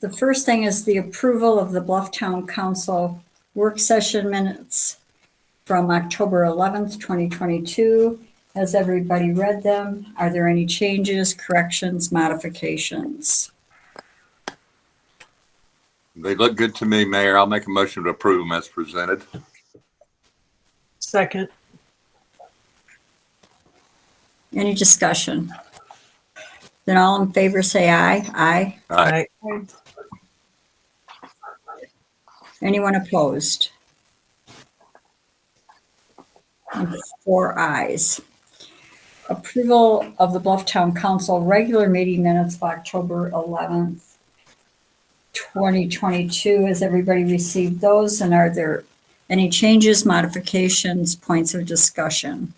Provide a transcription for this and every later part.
The first thing is the approval of the Bluff Town Council work session minutes from October 11th, 2022. Has everybody read them? Are there any changes, corrections, modifications? They look good to me, Mayor. I'll make a motion to approve them as presented. Second. Any discussion? Then all in favor say aye. Aye. Aye. Anyone opposed? And 4 ayes. Approval of the Bluff Town Council regular meeting minutes of October 11th, 2022. Has everybody received those? And are there any changes, modifications, points of discussion?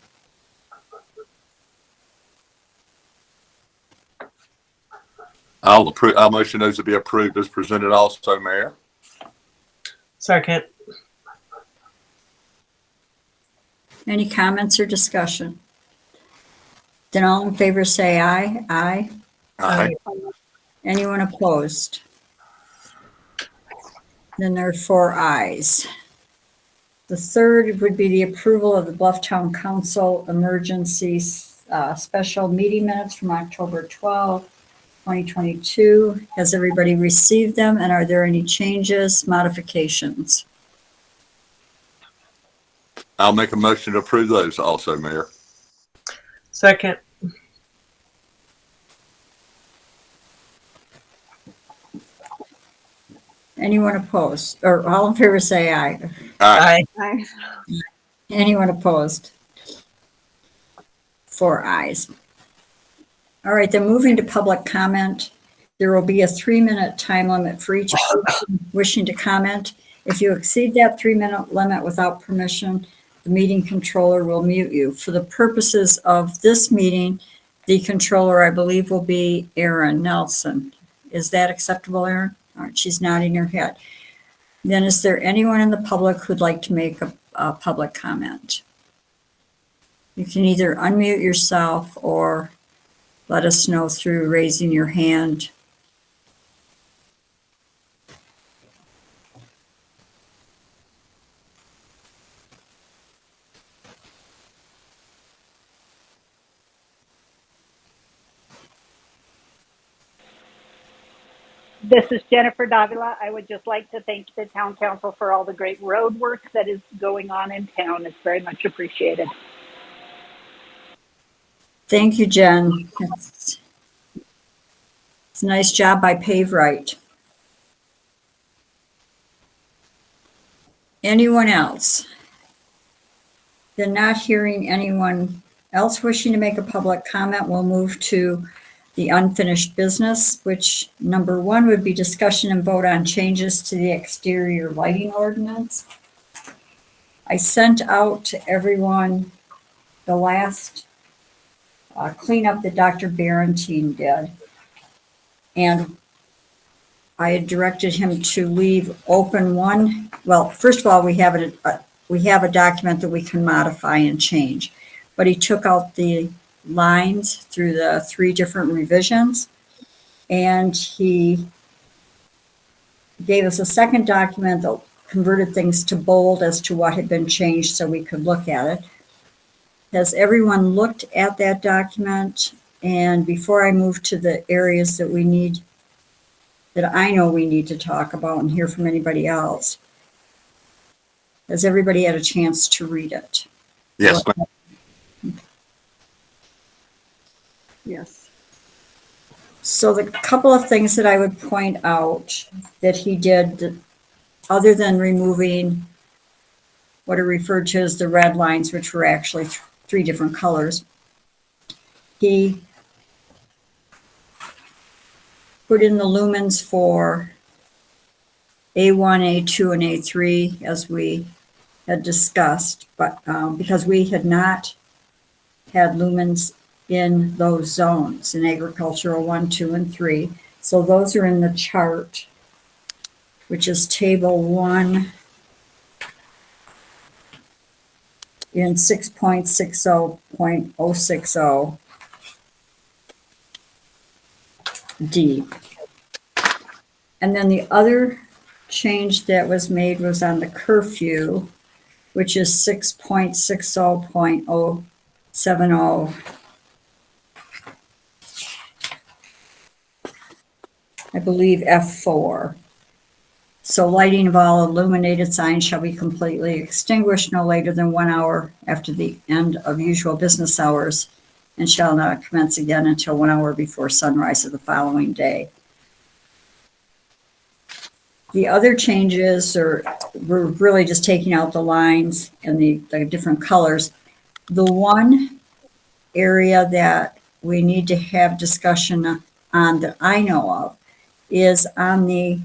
I'll motion those to be approved as presented also, Mayor. Second. Any comments or discussion? Then all in favor say aye. Aye. Aye. Anyone opposed? Then there are 4 ayes. The third would be the approval of the Bluff Town Council emergency special meeting minutes from October 12th, 2022. Has everybody received them, and are there any changes, modifications? I'll make a motion to approve those also, Mayor. Second. Anyone opposed? Or all in favor say aye. Aye. Aye. Anyone opposed? 4 ayes. All right, then moving to public comment. There will be a 3-minute time limit for each person wishing to comment. If you exceed that 3-minute limit without permission, the meeting controller will mute you. For the purposes of this meeting, the controller, I believe, will be Erin Nelson. Is that acceptable, Erin? All right, she's nodding her head. Then is there anyone in the public who'd like to make a public comment? You can either unmute yourself or let us know through raising your hand. This is Jennifer Davila. I would just like to thank the town council for all the great road work that is going on in town. It's very much appreciated. Thank you, Jen. It's a nice job by Pave Right. Anyone else? Then not hearing anyone else wishing to make a public comment, we'll move to the unfinished business, which number 1 would be discussion and vote on changes to the exterior lighting ordinance. I sent out to everyone the last cleanup that Dr. Barentine did. And I had directed him to leave open one. Well, first of all, we have a document that we can modify and change, but he took out the lines through the 3 different revisions, and he gave us a second document that converted things to bold as to what had been changed so we could look at it. Has everyone looked at that document? And before I move to the areas that I know we need to talk about and hear from anybody else, has everybody had a chance to read it? Yes, ma'am. Yes. So the couple of things that I would point out that he did, other than removing what are referred to as the red lines, which were actually 3 different colors, he put in the lumens for A1, A2, and A3 as we had discussed, but because we had not had lumens in those zones in agricultural 1, 2, and 3. So those are in the chart, which is table 1 in 6.60.060 D. And then the other change that was made was on the curfew, which is 6.60.070. I believe F4. So lighting of all illuminated signs shall be completely extinguished no later than 1 hour after the end of usual business hours and shall not commence again until 1 hour before sunrise of the following day. The other changes we're really just taking out the lines and the different colors. The one area that we need to have discussion on that I know of is on the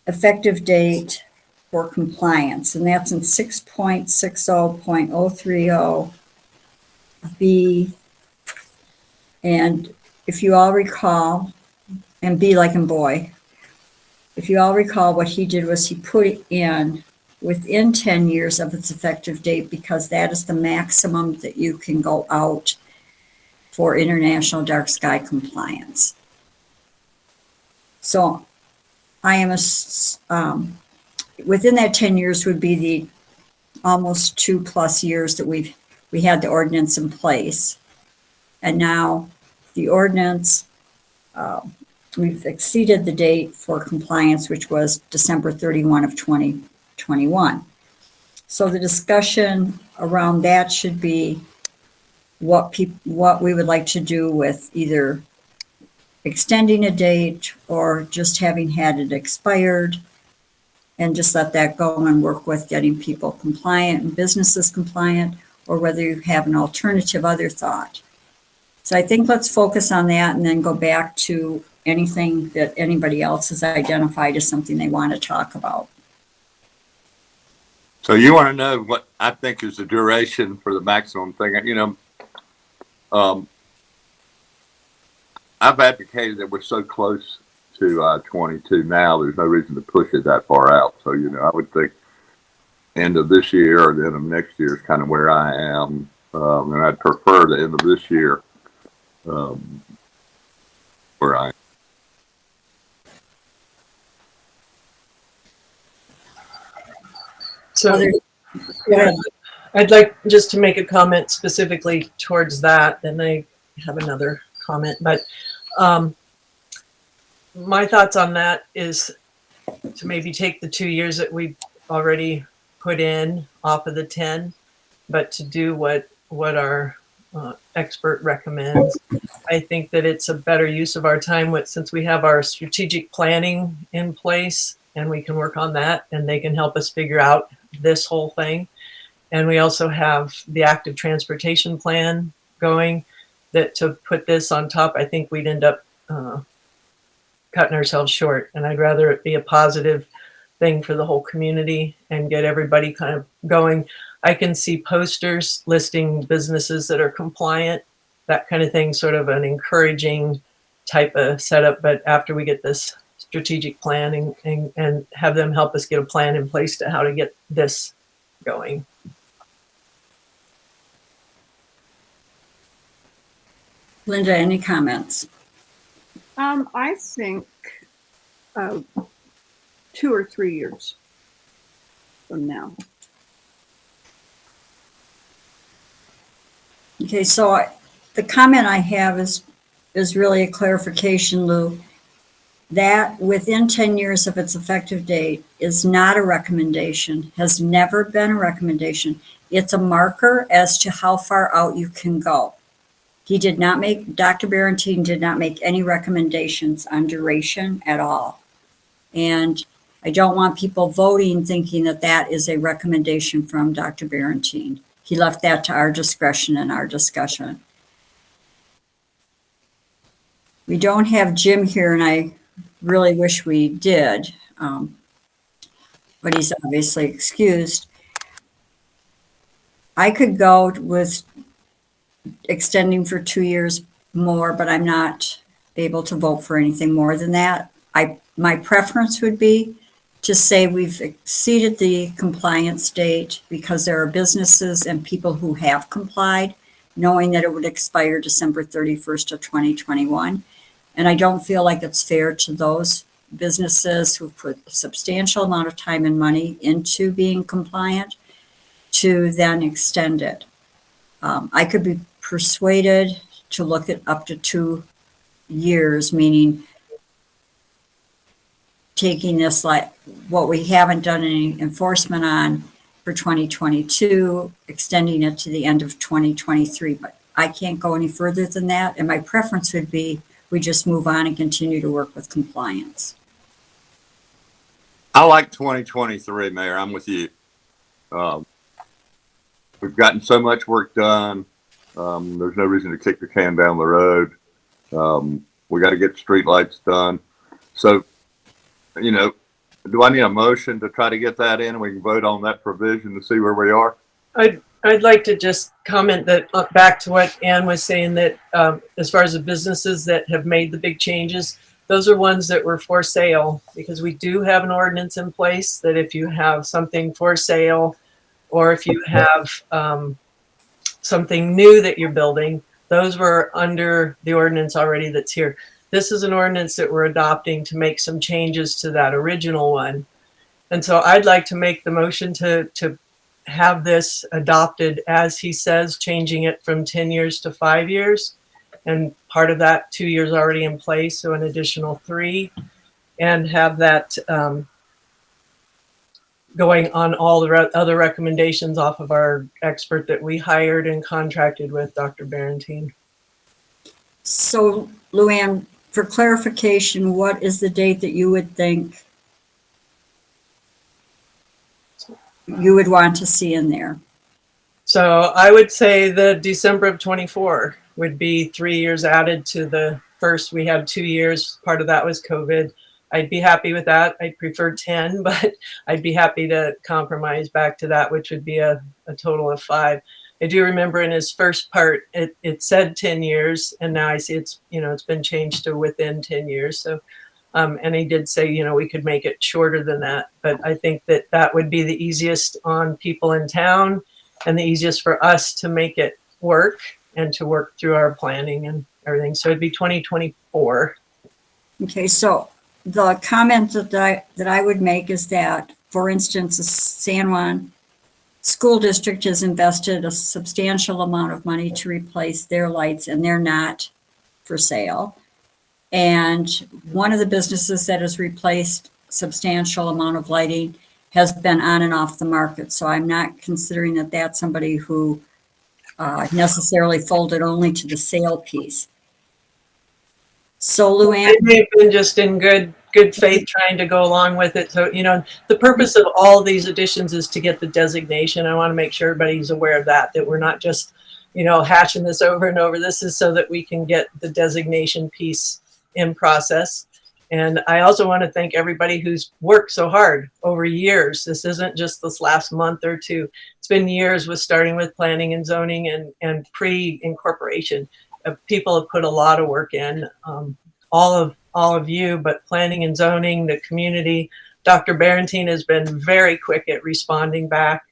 effective date for compliance, and that's in 6.60.030B. And if you all recall, and B like in boy, if you all recall, what he did was he put it in within 10 years of its effective date because that is the maximum that you can go out for international dark sky compliance. So I am within that 10 years would be the almost 2+ years that we had the ordinance in place. And now the ordinance, we've exceeded the date for compliance, which was December 31 of 2021. So the discussion around that should be what we would like to do with either extending a date or just having had it expired and just let that go and work with getting people compliant and businesses compliant, or whether you have an alternative other thought. So I think let's focus on that and then go back to anything that anybody else has identified as something they want to talk about. So you want to know what I think is the duration for the maximum thing? I've advocated that we're so close to 22 now, there's no reason to push it that far out. So, I would think end of this year or the end of next year is kind of where I am. And I'd prefer the end of this year where I am. So I'd like just to make a comment specifically towards that, and I have another comment, but my thoughts on that is to maybe take the 2 years that we already put in off of the 10, but to do what our expert recommends. I think that it's a better use of our time since we have our strategic planning in place and we can work on that and they can help us figure out this whole thing. And we also have the active transportation plan going, that to put this on top, I think we'd end up cutting ourselves short. And I'd rather it be a positive thing for the whole community and get everybody kind of going. I can see posters listing businesses that are compliant, that kind of thing, sort of an encouraging type of setup. But after we get this strategic plan and have them help us get a plan in place to how to get this going. Linda, any comments? I think 2 or 3 years from now. Okay, so the comment I have is really a clarification, Lou, that within 10 years of its effective date is not a recommendation, has never been a recommendation. It's a marker as to how far out you can go. Dr. Barentine did not make any recommendations on duration at all. And I don't want people voting thinking that that is a recommendation from Dr. Barentine. He left that to our discretion and our discussion. We don't have Jim here, and I really wish we did, but he's obviously excused. I could go with extending for 2 years more, but I'm not able to vote for anything more than that. My preference would be to say we've exceeded the compliance date because there are businesses and people who have complied, knowing that it would expire December 31st of 2021. And I don't feel like it's fair to those businesses who've put a substantial amount of time and money into being compliant to then extend it. I could be persuaded to look at up to 2 years, meaning taking this, like what we haven't done any enforcement on for 2022, extending it to the end of 2023. But I can't go any further than that. And my preference would be we just move on and continue to work with compliance. I like 2023, Mayor. I'm with you. We've gotten so much work done. There's no reason to kick the can down the road. We got to get street lights done. So, you know, do I need a motion to try to get that in and we can vote on that provision to see where we are? I'd like to just comment that back to what Ann was saying, that as far as the businesses that have made the big changes, those are ones that were for sale, because we do have an ordinance in place that if you have something for sale, or if you have something new that you're building, those were under the ordinance already that's here. This is an ordinance that we're adopting to make some changes to that original one. And so I'd like to make the motion to have this adopted, as he says, changing it from 10 years to 5 years. And part of that 2 years already in place, so an additional 3, and have that going on all the other recommendations off of our expert that we hired and contracted with, Dr. Barentine. So, Luann, for clarification, what is the date that you would think you would want to see in there? So I would say the December of 24 would be 3 years added to the first. We had 2 years. Part of that was COVID. I'd be happy with that. I'd prefer 10, but I'd be happy to compromise back to that, which would be a total of 5. I do remember in his first part, it said 10 years, and now I see it's been changed to within 10 years. So, and he did say, we could make it shorter than that, but I think that would be the easiest on people in town and the easiest for us to make it work and to work through our planning and everything. So it'd be 2024. Okay, so the comment that I would make is that, for instance, the San Juan School District has invested a substantial amount of money to replace their lights, and they're not for sale. And one of the businesses that has replaced substantial amount of lighting has been on and off the market. So I'm not considering that that's somebody who necessarily folded only to the sale piece. So Luann, They've been just in good faith trying to go along with it. So, the purpose of all these additions is to get the designation. I want to make sure everybody's aware of that we're not just, hashing this over and over. This is so that we can get the designation piece in process. And I also want to thank everybody who's worked so hard over years. This isn't just this last month or two. It's been years, with starting with planning and zoning and pre-incorporation. People have put a lot of work in, all of you, but planning and zoning, the community. Dr. Barentine has been very quick at responding back.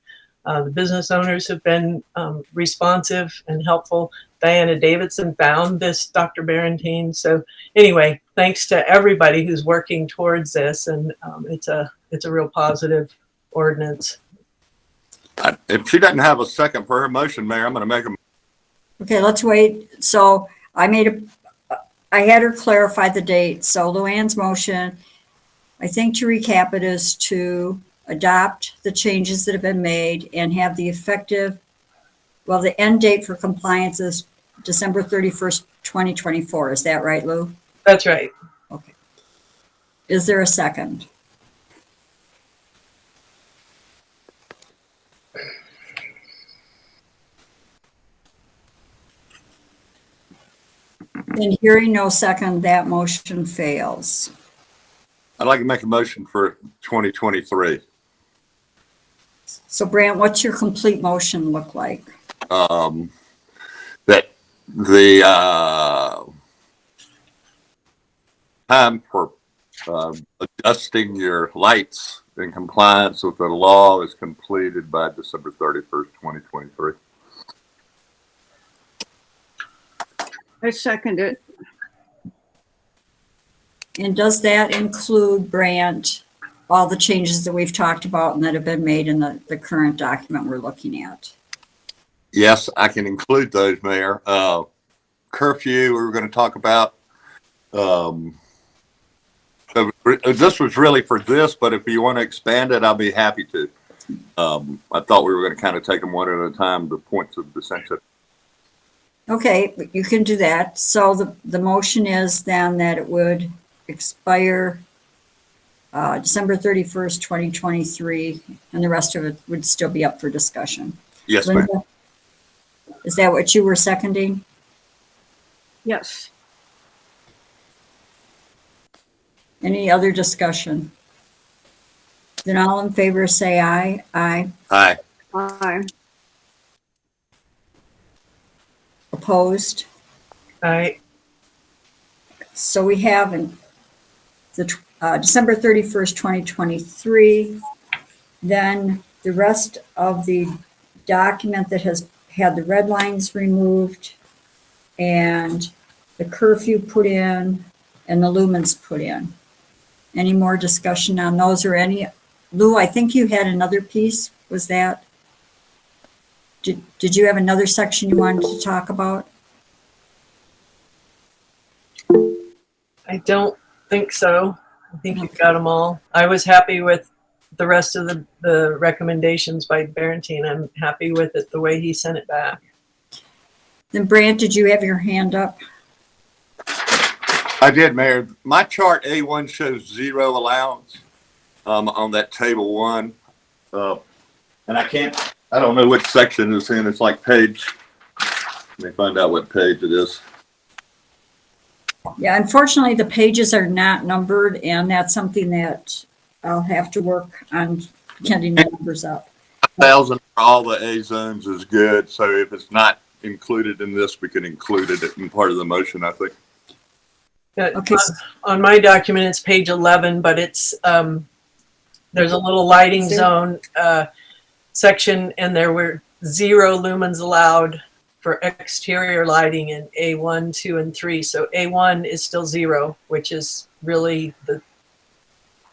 The business owners have been responsive and helpful. Diana Davidson found this Dr. Barentine. So anyway, thanks to everybody who's working towards this, and it's a real positive ordinance. If she doesn't have a second for her motion, Mayor, I'm going to make a. okay, let's wait. So I had her clarify the date. So Luann's motion, I think to recap it, is to adopt the changes that have been made and have the the end date for compliance is December 31st, 2024. Is that right, Lou? That's right. Okay. Is there a second? And hearing no second, that motion fails. I'd like to make a motion for 2023. So Brant, what's your complete motion look like? That the time for adjusting your lights in compliance with the law is completed by December 31st, 2023. I second it. And does that include, Brant, all the changes that we've talked about and that have been made in the current document we're looking at? Yes, I can include those, Mayor. Curfew, we were going to talk about. So this was really for this, but if you want to expand it, I'll be happy to. I thought we were going to kind of take them one at a time, the points of dissension. Okay, you can do that. So the motion is then that it would expire December 31st, 2023, and the rest of it would still be up for discussion. Yes, ma'am. Linda, is that what you were seconding? Yes. Any other discussion? Then all in favor say aye. Aye. Aye. Aye. Opposed? So we have the December 31st, 2023. Then the rest of the document that has had the red lines removed and the curfew put in and the lumens put in. Any more discussion on those or any? Lou, I think you had another piece. Was that? Did you have another section you wanted to talk about? I don't think so. I think you've got them all. I was happy with the rest of the recommendations by Barentine. I'm happy with it the way he sent it back. Then Brant, did you have your hand up? I did, Mayor. My chart A1 shows 0 allowance on that table 1. And I don't know which section it's in. It's like page, let me find out what page it is. Yeah, unfortunately, the pages are not numbered, and that's something that I'll have to work on getting the numbers up. 1,000 for all the A zones is good. So if it's not included in this, we can include it in part of the motion, I think. Okay. On my document, it's page 11, but it's there's a little lighting zone section, and there were 0 lumens allowed for exterior lighting in A1, 2, and 3. So A1 is still 0, which is really the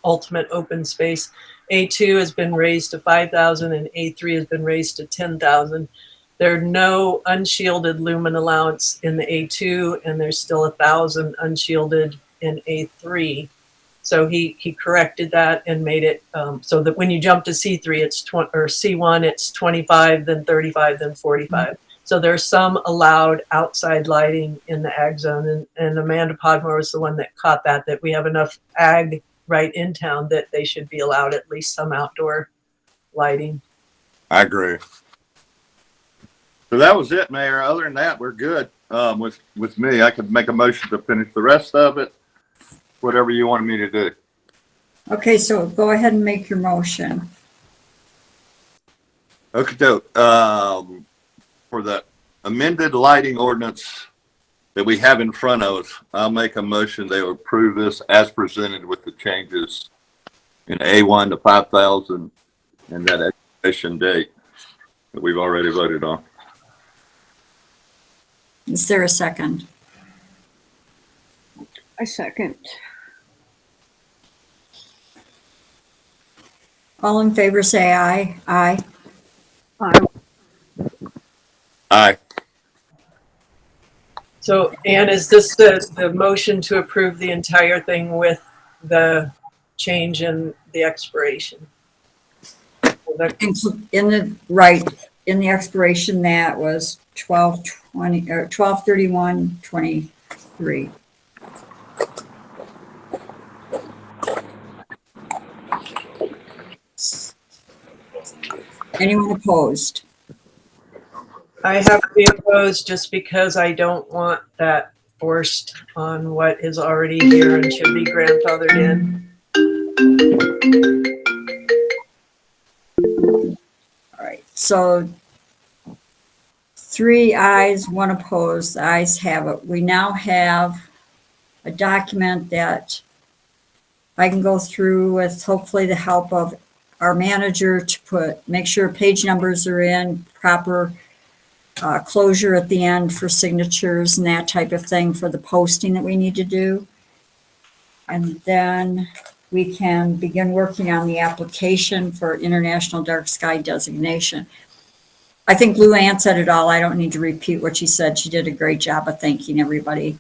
ultimate open space. A2 has been raised to 5,000 and A3 has been raised to 10,000. There are no unshielded lumen allowance in the A2, and there's still 1,000 unshielded in A3. So he corrected that and made it so that when you jump to C3, it's or C1, it's 25, then 35, then 45. So there's some allowed outside lighting in the ag zone, and Amanda Podmore was the one that caught that we have enough ag right in town that they should be allowed at least some outdoor lighting. I agree. So that was it, Mayor. Other than that, we're good. With me, I could make a motion to finish the rest of it. Whatever you wanted me to do. Okay, so go ahead and make your motion. Okay, for the amended lighting ordinance that we have in front of us, I'll make a motion they will approve this as presented with the changes in A1 to 5,000 and that expiration date that we've already voted on. Is there a second? I second. All in favor say aye. Aye. Aye. Aye. So, Ann, is this the motion to approve the entire thing with the change in the expiration? In the expiration, that was 12/20 or 12/31/23. Anyone opposed? I have to be opposed just because I don't want that forced on what is already here and should be grandfathered in. All right, so 3 ayes, 1 opposed. The ayes have it. We now have a document that I can go through with hopefully the help of our manager to make sure page numbers are in, proper closure at the end for signatures and that type of thing for the posting that we need to do. And then we can begin working on the application for International Dark Sky designation. I think Lou Ann said it all. I don't need to repeat what she said. She did a great job of thanking everybody.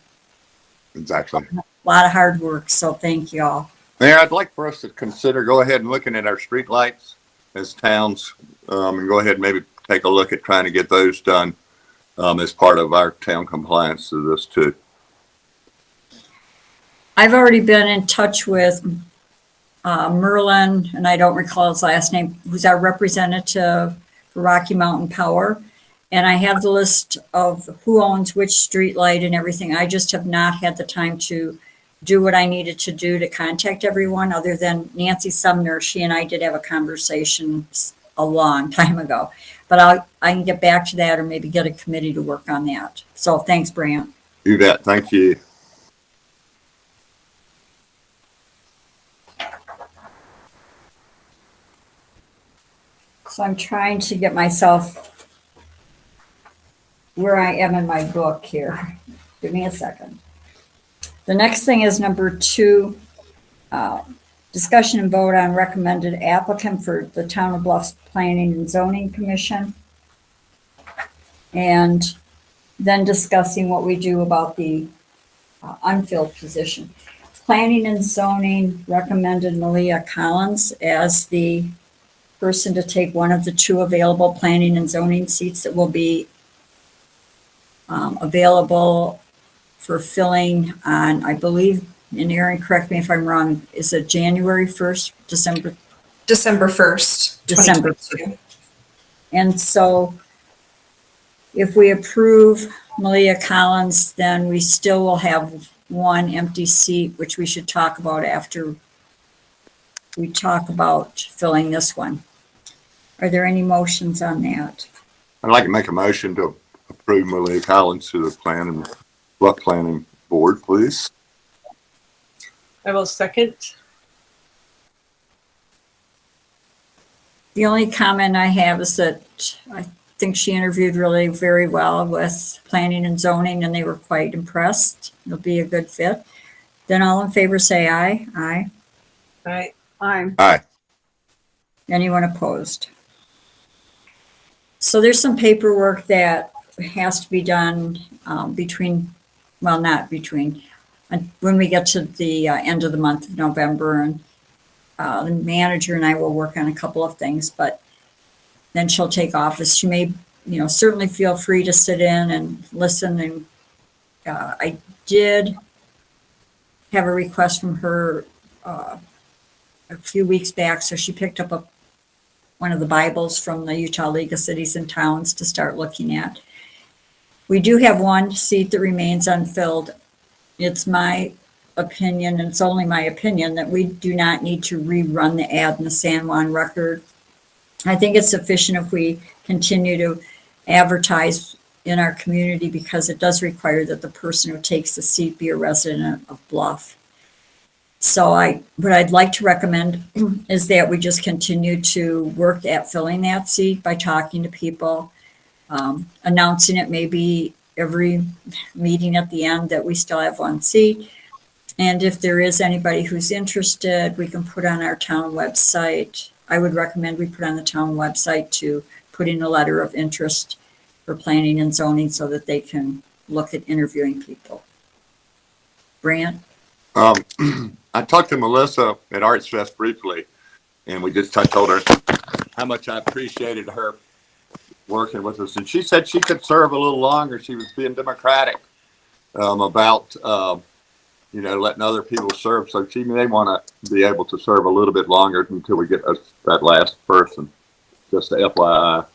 Exactly. A lot of hard work, so thank you all. Mayor, I'd like for us to consider go ahead and looking at our street lights as towns, and go ahead and maybe take a look at trying to get those done as part of our town compliance to this too. I've already been in touch with Merlin, and I don't recall his last name, who's our representative for Rocky Mountain Power. And I have the list of who owns which street light and everything. I just have not had the time to do what I needed to do to contact everyone, other than Nancy Sumner. She and I did have a conversation a long time ago. But I can get back to that, or maybe get a committee to work on that. So thanks, Brant. You bet. Thank you. So I'm trying to get myself where I am in my book here. Give me a second. The next thing is number 2, discussion and vote on recommended applicant for the Town of Bluff's Planning and Zoning Commission. And then discussing what we do about the unfilled position. Planning and Zoning recommended Malia Collins as the person to take one of the 2 available planning and zoning seats that will be available for filling on, I believe, and Erin, correct me if I'm wrong, is it January 1st, December? December 1st, December 2022. And so if we approve Malia Collins, then we still will have 1 empty seat, which we should talk about after we talk about filling this one. Are there any motions on that? I'd like to make a motion to approve Malia Collins to the Bluff Planning Board, please. I will second. The only comment I have is that I think she interviewed really very well with planning and zoning, and they were quite impressed. It'll be a good fit. Then all in favor say aye. Aye. Right. Aye. Anyone opposed? So there's some paperwork that has to be done when we get to the end of the month of November, and the manager and I will work on a couple of things, but then she'll take office. She may, certainly feel free to sit in and listen. And I did have a request from her a few weeks back, so she picked up one of the Bibles from the Utah League of Cities and Towns to start looking at. We do have 1 seat that remains unfilled. It's my opinion, and it's only my opinion, that we do not need to rerun the ad in the San Juan Record. I think it's sufficient if we continue to advertise in our community, because it does require that the person who takes the seat be a resident of Bluff. So what I'd like to recommend is that we just continue to work at filling that seat by talking to people, announcing it maybe every meeting at the end that we still have 1 seat. And if there is anybody who's interested, we can put on our town website. I would recommend we put on the town website to put in a letter of interest for planning and zoning so that they can look at interviewing people. Brant? I talked to Melissa at Arts Fest briefly, and I told her how much I appreciated her working with us. And she said she could serve a little longer. She was being democratic about, letting other people serve. So she may want to be able to serve a little bit longer until we get that last person. Just a FYI.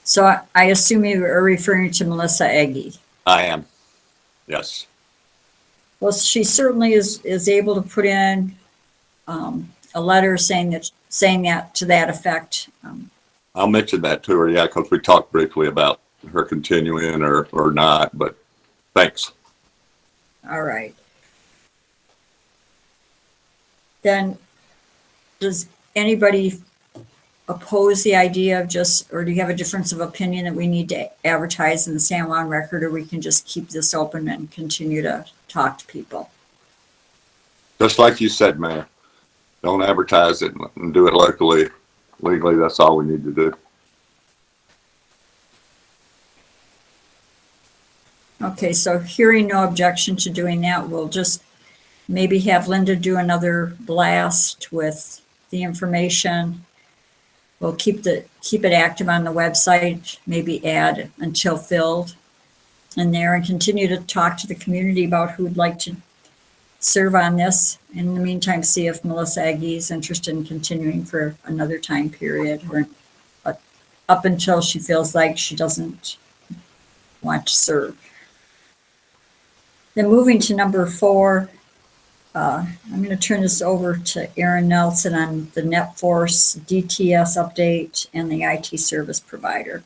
So I assume you are referring to Melissa Eggy. I am. Yes. Well, she certainly is able to put in a letter saying that to that effect. I'll mention that to her, yeah, because we talked briefly about her continuing or not, but thanks. All right. Then, does anybody oppose the idea of or do you have a difference of opinion that we need to advertise in the San Juan Record, or we can just keep this open and continue to talk to people? Just like you said, man, don't advertise it and do it locally. Legally, that's all we need to do. Okay, so hearing no objection to doing that, we'll just maybe have Linda do another blast with the information. We'll keep it active on the website, maybe add until filled in there, and continue to talk to the community about who would like to serve on this. In the meantime, see if Melissa Aggie is interested in continuing for another time period, or up until she feels like she doesn't want to serve. Then moving to number 4, I'm going to turn this over to Erin Nelson on the NetForce DTS update and the IT service provider.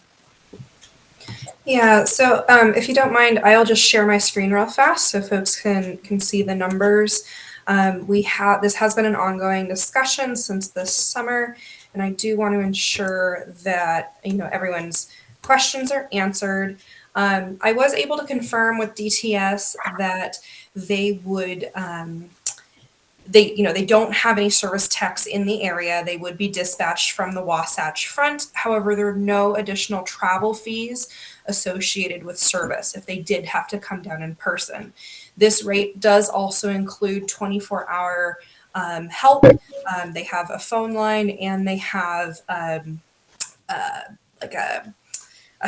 Yeah, so if you don't mind, I'll just share my screen real fast so folks can see the numbers. This has been an ongoing discussion since this summer, and I do want to ensure that everyone's questions are answered. I was able to confirm with DTS that they would they don't have any service techs in the area. They would be dispatched from the Wasatch Front. However, there are no additional travel fees associated with service if they did have to come down in person. This rate does also include 24-hour help. They have a phone line, and they have like a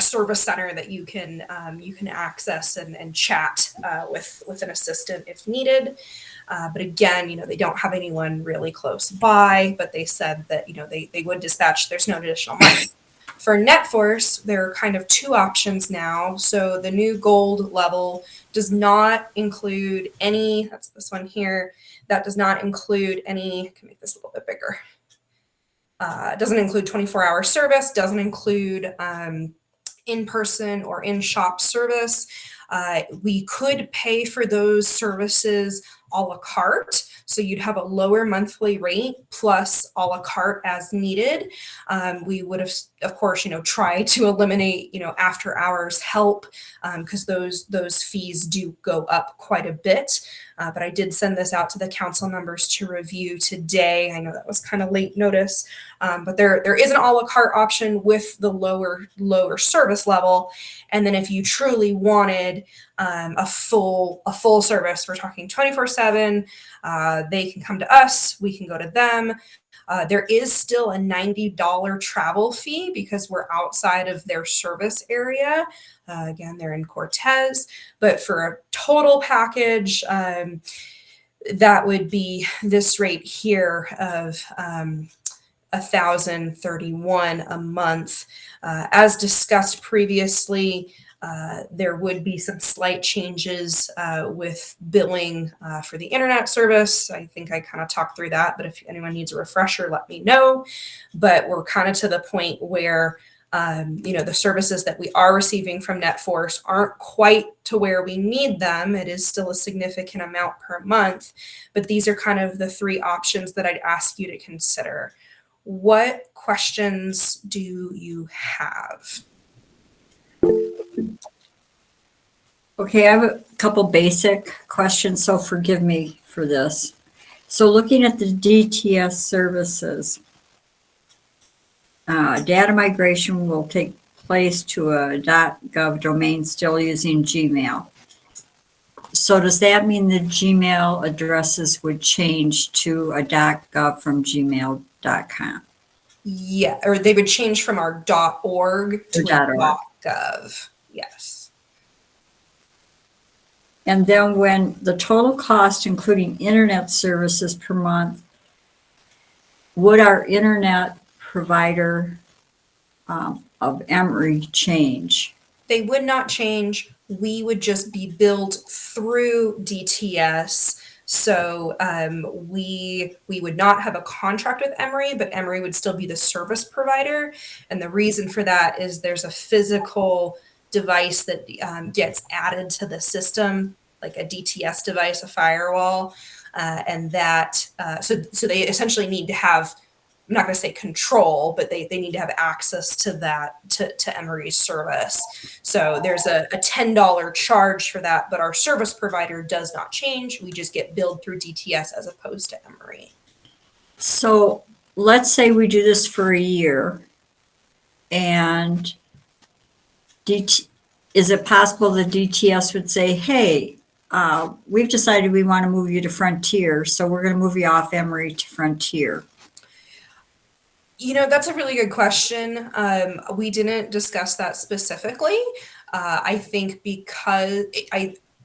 service center that you can access and chat with an assistant if needed. But again, they don't have anyone really close by, but they said that, they would dispatch. There's no additional money. For NetForce, there are kind of 2 options now. So the new gold level does not include any, that's this one here, that does not include any, I can make this a little bit bigger. Doesn't include 24-hour service, doesn't include in-person or in-shop service. We could pay for those services a la carte. So you'd have a lower monthly rate plus a la carte as needed. We would have, of course, try to eliminate, after hours help because those fees do go up quite a bit. But I did send this out to the council members to review today. I know that was kind of late notice, but there is an a la carte option with the lower service level. And then if you truly wanted a full service, we're talking 24/7. They can come to us. We can go to them. There is still a $90 travel fee because we're outside of their service area. Again, they're in Cortez, but for a total package, that would be this rate here of $1,031 a month. As discussed previously, there would be some slight changes with billing for the internet service. I think I kind of talked through that, but if anyone needs a refresher, let me know. But we're kind of to the point where the services that we are receiving from NetForce aren't quite to where we need them. It is still a significant amount per month, but these are kind of the 3 options that I'd ask you to consider. What questions do you have? Okay, I have a couple basic questions, so forgive me for this. So looking at the DTS services, data migration will take place to a .gov domain still using Gmail. So does that mean the Gmail addresses would change to a .gov from gmail.com? Yeah, or they would change from our .org to a .gov. Yes. And then when the total cost, including internet services per month, would our internet provider of Emory change? They would not change. We would just be billed through DTS. So we would not have a contract with Emory, but Emory would still be the service provider. And the reason for that is there's a physical device that gets added to the system, like a DTS device, a firewall, and that so they essentially need to have I'm not going to say control, but they need to have access to that, to Emory's service. So there's a $10 charge for that, but our service provider does not change. We just get billed through DTS as opposed to Emory. So let's say we do this for a year and is it possible the DTS would say, hey, we've decided we want to move you to Frontier, so we're going to move you off Emory to Frontier? You know, that's a really good question. We didn't discuss that specifically. I think because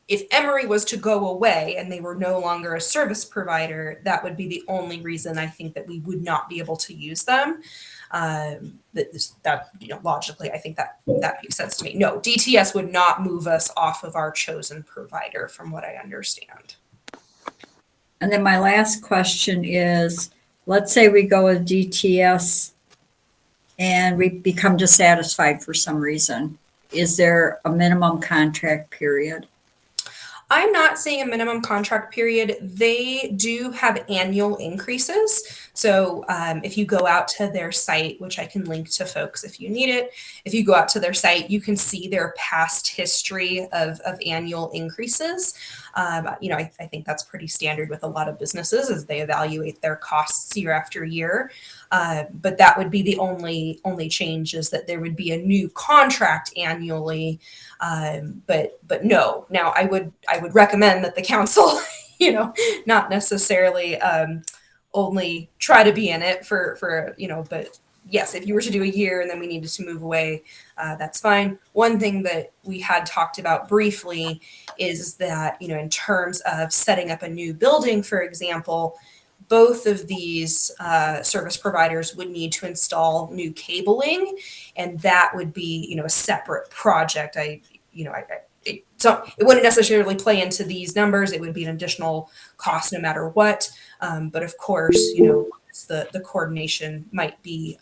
if Emory was to go away and they were no longer a service provider, that would be the only reason I think that we would not be able to use them. That you know, logically, I think that makes sense to me. No, DTS would not move us off of our chosen provider, from what I understand. And then my last question is, let's say we go with DTS and we become dissatisfied for some reason. Is there a minimum contract period? I'm not seeing a minimum contract period. They do have annual increases. So if you go out to their site, which I can link to folks if you need it, if you go out to their site, you can see their past history of annual increases. You know, I think that's pretty standard with a lot of businesses as they evaluate their costs year after year. But that would be the only change, is that there would be a new contract annually. But no. Now I would recommend that the council, you know, not necessarily only try to be in it for you know, but yes, if you were to do a year and then we needed to move away, that's fine. One thing that we had talked about briefly is that, you know, in terms of setting up a new building, for example, both of these service providers would need to install new cabling, and that would be, you know, a separate project. So it wouldn't necessarily play into these numbers. It would be an additional cost no matter what. But of course, you know, the coordination might be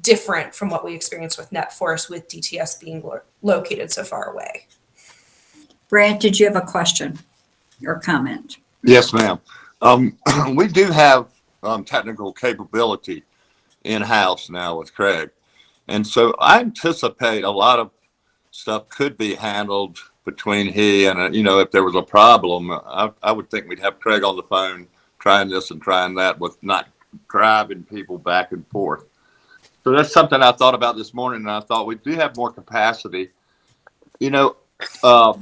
different from what we experienced with NetForce, with DTS being located so far away. Brant, did you have a question or comment? Yes, ma'am. We do have technical capability in-house now with Craig. And so I anticipate a lot of stuff could be handled between he and, you know, if there was a problem, I would think we'd have Craig on the phone trying this and trying that, with not driving people back and forth. So that's something I thought about this morning, and I thought we do have more capacity. You know, are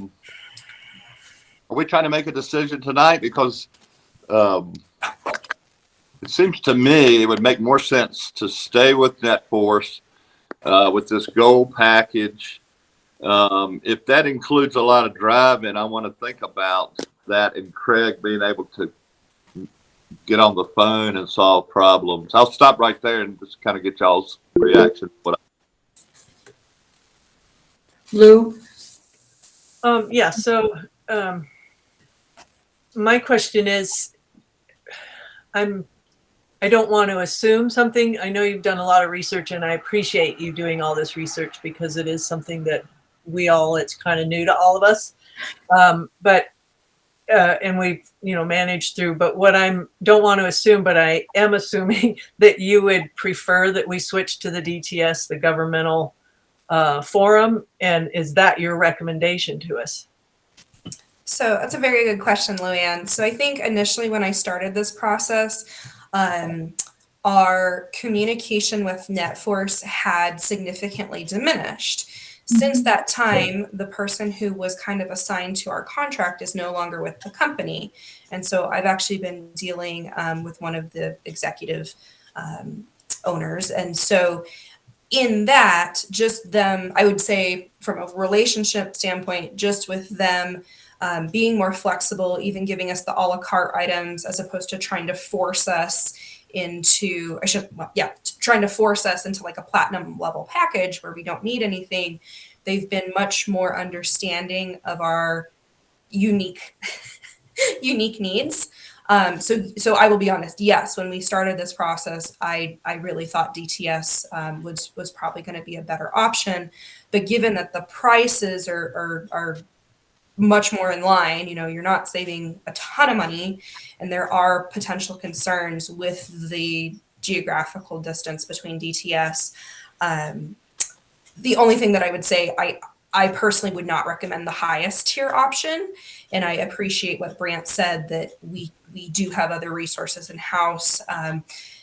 we trying to make a decision tonight? Because it seems to me it would make more sense to stay with NetForce with this gold package. If that includes a lot of driving, I want to think about that and Craig being able to get on the phone and solve problems. I'll stop right there and just kind of get y'all's reaction. Lou? Yeah, so my question is, I don't want to assume something. I know you've done a lot of research, and I appreciate you doing all this research because it is something that it's kind of new to all of us. And we've, you know, managed through, but what don't want to assume, but I am assuming that you would prefer that we switch to the DTS, the governmental forum. And is that your recommendation to us? So that's a very good question, Luann. So I think initially when I started this process, our communication with NetForce had significantly diminished. Since that time, the person who was kind of assigned to our contract is no longer with the company. And so I've actually been dealing with one of the executive owners. And so in that, just them, I would say from a relationship standpoint, just with them being more flexible, even giving us the a la carte items as opposed to trying to force us into, trying to force us into like a platinum level package where we don't need anything. They've been much more understanding of our unique needs. So I will be honest. Yes, when we started this process, I really thought DTS was probably going to be a better option. But given that the prices are much more in line, you know, you're not saving a ton of money, and there are potential concerns with the geographical distance between DTS. The only thing that I would say, I personally would not recommend the highest tier option. And I appreciate what Brant said, that we do have other resources in house.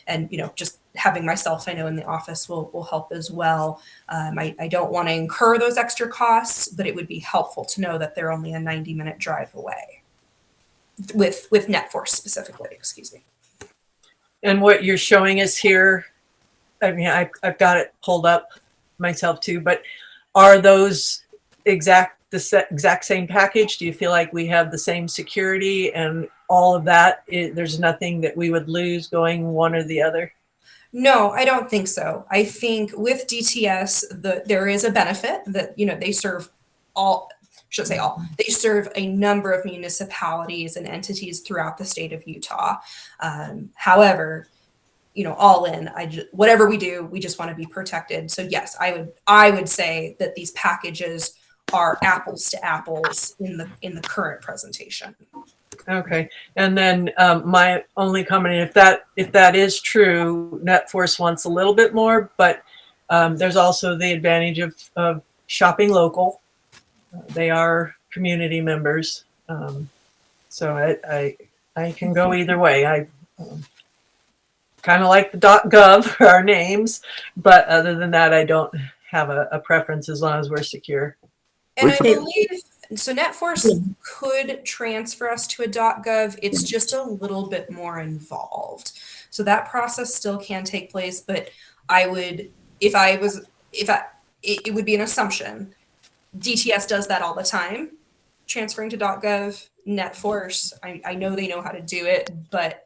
And, you know, just having myself, I know, in the office will help as well. I don't want to incur those extra costs, but it would be helpful to know that they're only a 90-minute drive away with NetForce specifically, excuse me. And what you're showing us here, I mean, I've got it pulled up myself too, but are those the exact same package? Do you feel like we have the same security and all of that? There's nothing that we would lose going one or the other? No, I don't think so. I think with DTS, there is a benefit that, you know, they serve they serve a number of municipalities and entities throughout the state of Utah. However, you know, all in, whatever we do, we just want to be protected. So yes, I would say that these packages are apples to apples in the current presentation. Okay, and then my only comment, if that is true, NetForce wants a little bit more, but there's also the advantage of shopping local. They are community members, so I can go either way. I kind of like the .gov for our names, but other than that, I don't have a preference as long as we're secure. And I believe, so NetForce could transfer us to a .gov. It's just a little bit more involved. So that process still can take place, but I would, it would be an assumption. DTS does that all the time, transferring to .gov. NetForce, I know they know how to do it, but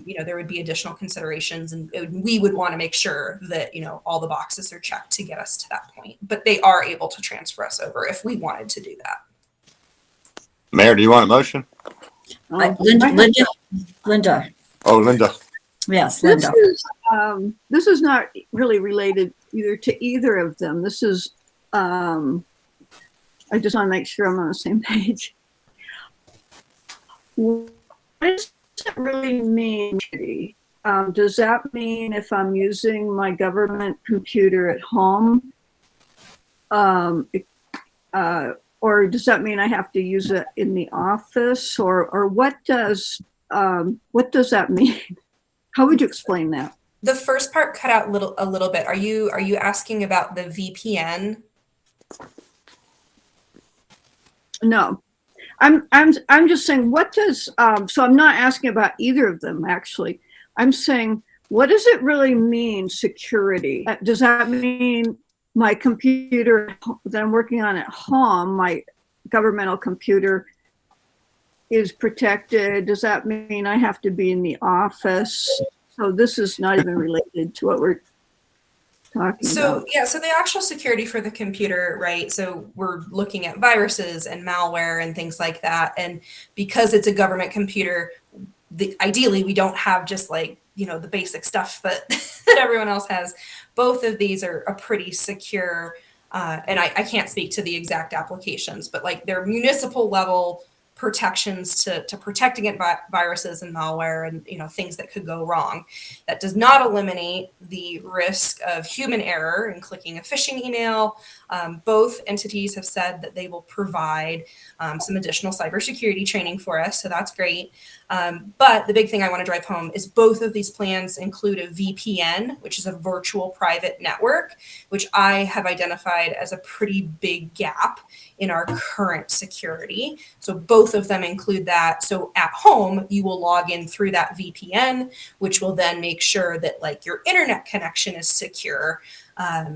you know, there would be additional considerations, and we would want to make sure that, you know, all the boxes are checked to get us to that point. But they are able to transfer us over if we wanted to do that. Mayor, do you want a motion? Linda. Oh, Linda. Yes, Linda. This is not really related to either of them. This is, I just want to make sure I'm on the same page. What does it really mean? Does that mean if I'm using my government computer at home, or does that mean I have to use it in the office, or what does that mean? How would you explain that? The first part cut out a little bit. Are you asking about the VPN? No, I'm just saying, what does so I'm not asking about either of them, actually. I'm saying, what does it really mean, security? Does that mean my computer that I'm working on at home, my governmental computer, is protected? Does that mean I have to be in the office? So this is not even related to what we're talking about. Yeah, so the actual security for the computer, right? So we're looking at viruses and malware and things like that. And because it's a government computer, ideally we don't have just like, you know, the basic stuff that that everyone else has. Both of these are a pretty secure, and I can't speak to the exact applications, but like they're municipal level protections to protect against viruses and malware and, you know, things that could go wrong. That does not eliminate the risk of human error in clicking a phishing email. Both entities have said that they will provide some additional cybersecurity training for us, so that's great. But the big thing I want to drive home is both of these plans include a VPN, which is a virtual private network, which I have identified as a pretty big gap in our current security. So both of them include that. So at home, you will log in through that VPN, which will then make sure that like your internet connection is secure.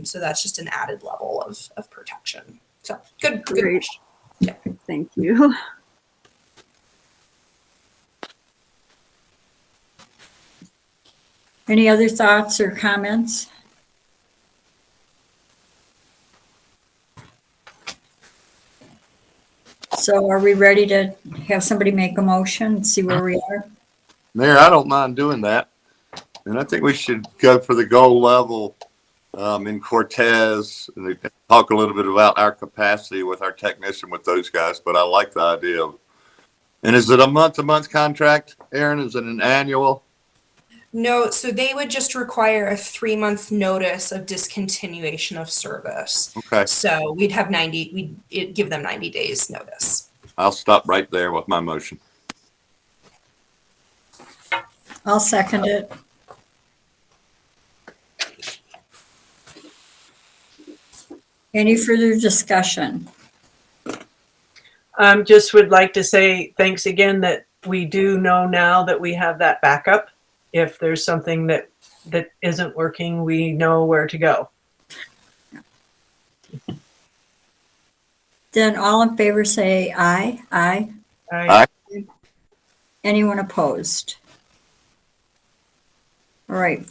So that's just an added level of protection. So good Great. question. Yeah. Thank you. Any other thoughts or comments? So are we ready to have somebody make a motion and see where we are? Mayor, I don't mind doing that. And I think we should go for the goal level in Cortez and talk a little bit about our capacity with our technician with those guys. But I like the idea of, and is it a month-to-month contract, Aaron? Is it an annual? No, so they would just require a 3-month notice of discontinuation of service. Okay, So we'd have 90, we'd give them 90 days notice. I'll stop right there with my motion. I'll second it. Any further discussion? Just would like to say thanks again that we do know now that we have that backup. If there's something that isn't working, we know where to go. Then all in favor say aye. Aye. I- Anyone opposed? All right,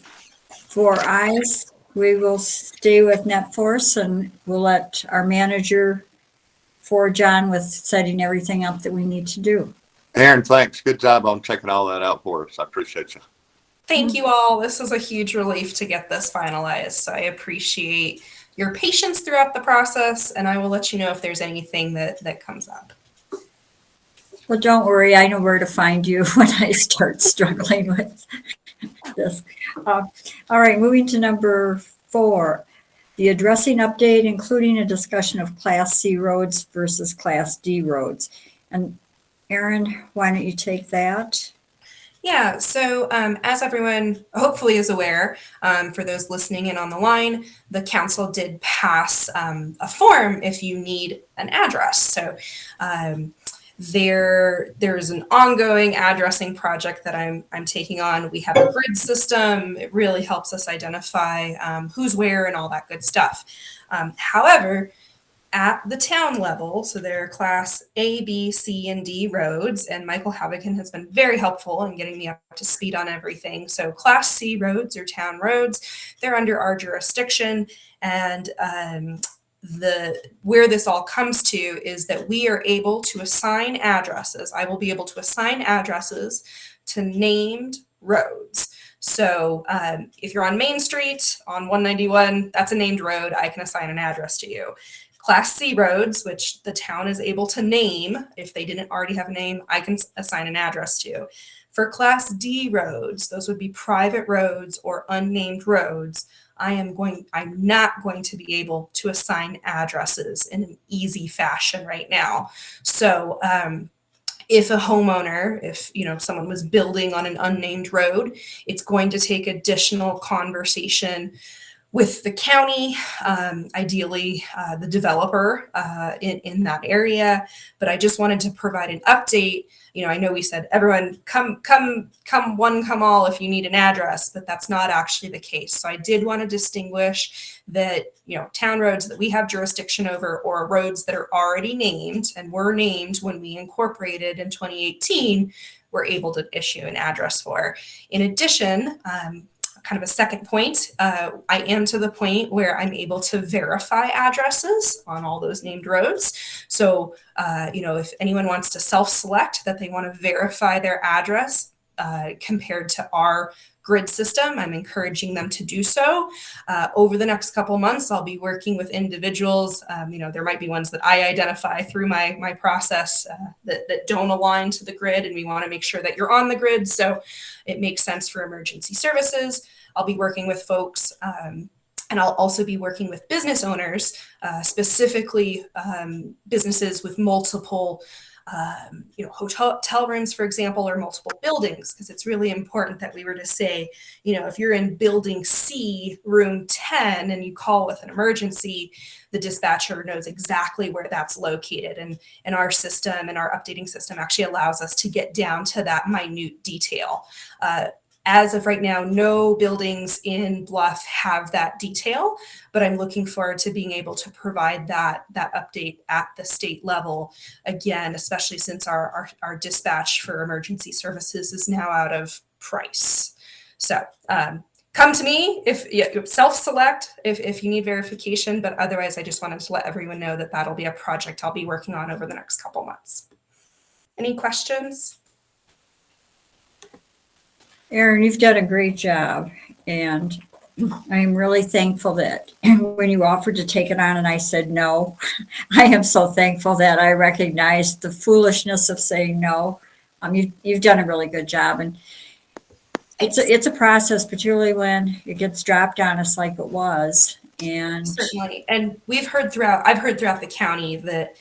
4 ayes. We will stay with NetForce and we'll let our manager forge on with setting everything up that we need to do. Aaron, thanks. Good job on checking all that out for us. I appreciate you. Thank you all. This was a huge relief to get this finalized. So I appreciate your patience throughout the process, and I will let you know if there's anything that comes up. Well, don't worry, I know where to find you when I start struggling with this. All right, moving to number 4, the addressing update, including a discussion of Class C roads versus Class D roads. And Erin, why don't you take that? Yeah, so as everyone hopefully is aware, for those listening in on the line, the council did pass a form if you need an address. So there's an ongoing addressing project that I'm taking on. We have a grid system. It really helps us identify who's where and all that good stuff. However, at the town level, so there are class A, B, C, and D roads, and Michael Havigan has been very helpful in getting me up to speed on everything. So class C roads or town roads, they're under our jurisdiction, and where this all comes to is that we are able to assign addresses. I will be able to assign addresses to named roads. So if you're on Main Street on 191, that's a named road. I can assign an address to you. Class C roads, which the town is able to name, if they didn't already have a name, I can assign an address to. For Class D roads, those would be private roads or unnamed roads. I'm not going to be able to assign addresses in an easy fashion right now. So if a homeowner, if someone was building on an unnamed road, it's going to take additional conversation with the county, ideally the developer in that area. But I just wanted to provide an update. I know we said everyone come one, come all if you need an address, but that's not actually the case. So I did want to distinguish that, town roads that we have jurisdiction over or roads that are already named and were named when we incorporated in 2018, we're able to issue an address for. In addition, kind of a second point, I am to the point where I'm able to verify addresses on all those named roads. So, if anyone wants to self-select that they want to verify their address compared to our grid system, I'm encouraging them to do so. Over the next couple months, I'll be working with individuals. There might be ones that I identify through my process that don't align to the grid, and we want to make sure that you're on the grid. So it makes sense for emergency services. I'll be working with folks, and I'll also be working with business owners, specifically businesses with multiple hotel rooms, for example, or multiple buildings, because it's really important that we were to say, if you're in building C, room 10, and you call with an emergency, the dispatcher knows exactly where that's located. And our system and our updating system actually allows us to get down to that minute detail. As of right now, no buildings in Bluff have that detail, but I'm looking forward to being able to provide that update at the state level again, especially since our dispatch for emergency services is now out of price. So come to me if you self-select if you need verification, but otherwise I just wanted to let everyone know that that'll be a project I'll be working on over the next couple months. Any questions? Erin, you've done a great job, and I'm really thankful that when you offered to take it on and I said no, I am so thankful that I recognized the foolishness of saying no. You've done a really good job, and it's a process, particularly when it gets dropped on us like it was. And Certainly, and I've heard throughout the county that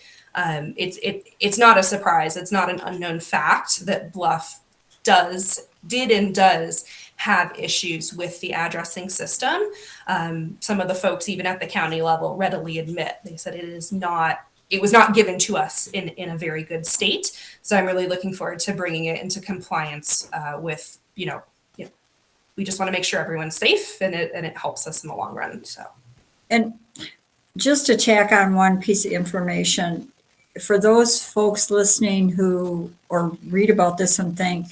it's not a surprise. It's not an unknown fact that Bluff did and does have issues with the addressing system. Some of the folks, even at the county level, readily admit, they said it was not given to us in a very good state. So I'm really looking forward to bringing it into compliance with, we just want to make sure everyone's safe, and it helps us in the long run. So. And just to tack on one piece of information, for those folks listening who or read about this and think,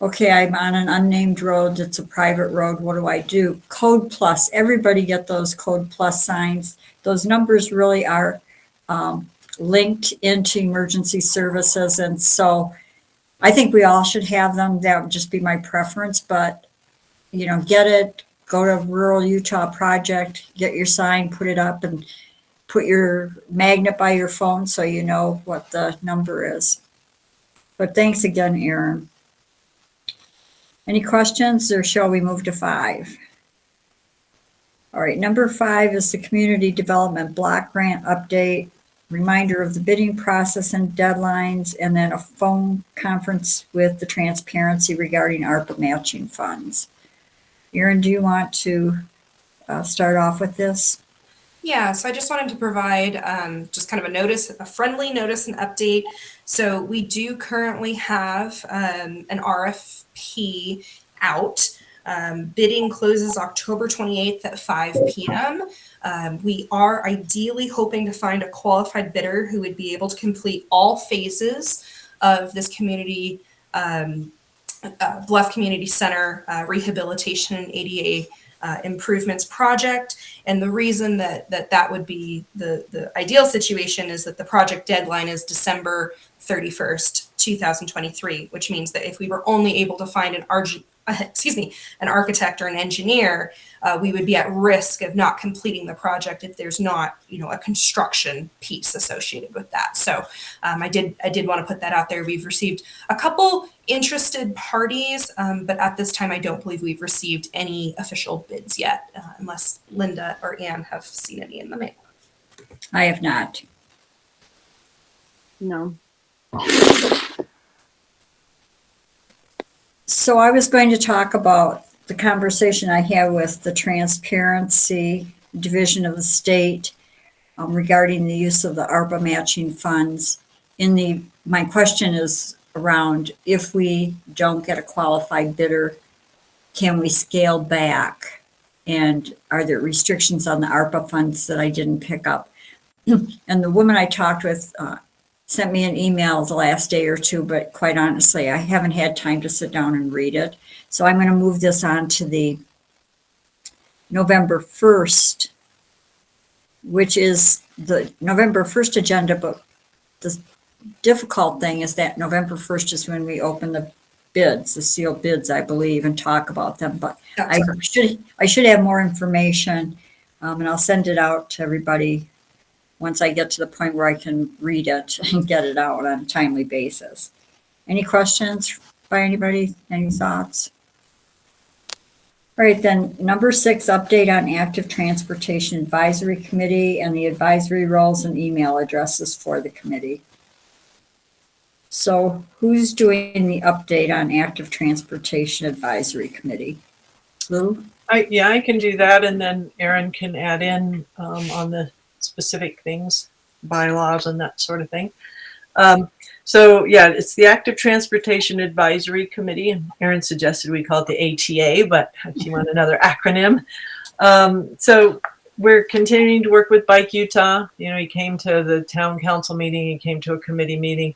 okay, I'm on an unnamed road that's a private road, what do I do? Code Plus, everybody get those Code Plus signs. Those numbers really are linked into emergency services. And so I think we all should have them. That would just be my preference, but get it. Go to Rural Utah Project, get your sign, put it up, and put your magnet by your phone so you know what the number is. But thanks again, Erin. Any questions, or shall we move to 5? All right, number 5 is the Community Development Block Grant update, reminder of the bidding process and deadlines, and then a phone conference with the transparency regarding ARPA matching funds. Erin, do you want to start off with this? Yeah, so I just wanted to provide just kind of a friendly notice and update. So we do currently have an RFP out. Bidding closes October 28th at 5 p.m. We are ideally hoping to find a qualified bidder who would be able to complete all phases of this community Bluff Community Center rehabilitation and ADA improvements project. And the reason that would be the ideal situation is that the project deadline is December 31st, 2023, which means that if we were only able to find an architect or an engineer, we would be at risk of not completing the project if there's not, a construction piece associated with that. So I did want to put that out there. We've received a couple interested parties, but at this time, I don't believe we've received any official bids yet, unless Linda or Ann have seen any in the mail. I have not. No. So I was going to talk about the conversation I had with the Transparency Division of the state regarding the use of the ARPA matching funds. My question is around, if we don't get a qualified bidder, can we scale back? And are there restrictions on the ARPA funds that I didn't pick up? And the woman I talked with sent me an email the last day or two, but quite honestly, I haven't had time to sit down and read it. So I'm going to move this on to the November 1st, which is the November 1st agenda. But the difficult thing is that November 1st is when we open the bids, the sealed bids, I believe, and talk about them. But I should have more information, and I'll send it out to everybody once I get to the point where I can read it and get it out on a timely basis. Any questions by anybody? Any thoughts? All right, then number 6, update on active transportation advisory committee and the advisory roles and email addresses for the committee. So who's doing the update on active transportation advisory committee? Lou? I can do that, and then Erin can add in on the specific things, bylaws and that sort of thing. It's the Active Transportation Advisory Committee, and Erin suggested we call it the ATA, but if you want another acronym. So we're continuing to work with Bike Utah. He came to the town council meeting, he came to a committee meeting.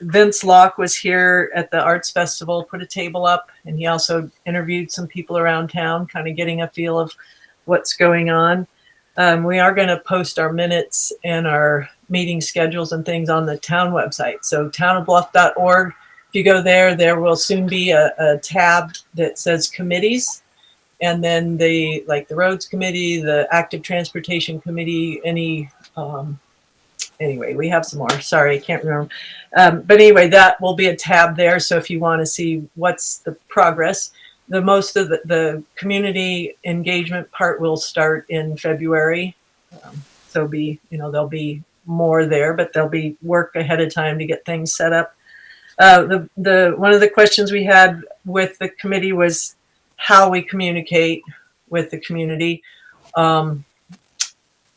Vince Locke was here at the Arts Festival, put a table up, and he also interviewed some people around town, kind of getting a feel of what's going on. We are going to post our minutes and our meeting schedules and things on the town website. So townofbluff.org. If you go there, there will soon be a tab that says committees. And then the roads committee, the active transportation committee, any anyway, we have some more. Sorry, I can't remember. But anyway, that will be a tab there. So if you want to see what's the progress, the most of the community engagement part will start in February. So there'll be more there, but there'll be work ahead of time to get things set up. The one of the questions we had with the committee was how we communicate with the community.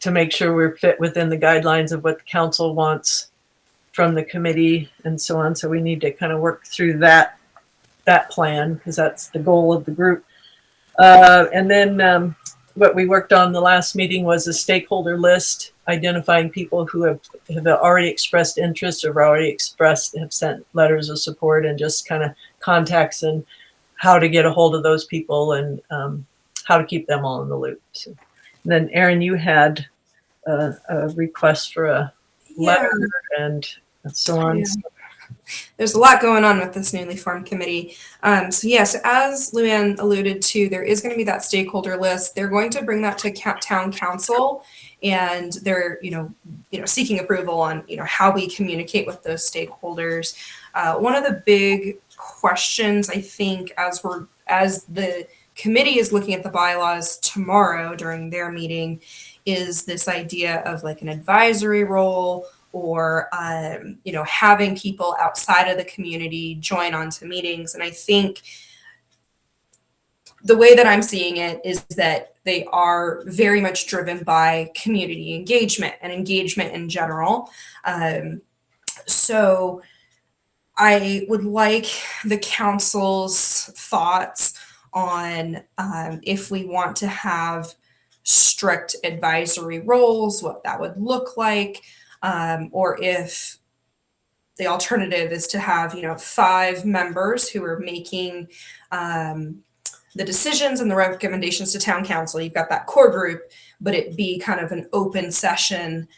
To make sure we're fit within the guidelines of what the council wants from the committee and so on. So we need to kind of work through that plan, because that's the goal of the group. And then what we worked on the last meeting was a stakeholder list, identifying people who have already expressed interest or have sent letters of support, and just kind of contacts and how to get a hold of those people, and how to keep them all in the loop. So, and then Erin, you had a request for a letter and so on. Yeah. There's a lot going on with this newly formed committee. So yes, as Luann alluded to, there is going to be that stakeholder list. They're going to bring that to town council, and they're seeking approval on how we communicate with those stakeholders. One of the big questions, I think, as the committee is looking at the bylaws tomorrow during their meeting, is this idea of like an advisory role, or having people outside of the community join onto meetings. And I think the way that I'm seeing it is that they are very much driven by community engagement and engagement in general. So I would like the council's thoughts on if we want to have strict advisory roles, what that would look like, or if the alternative is to have 5 members who are making the decisions and the recommendations to town council. You've got that core group, but it be kind of an open session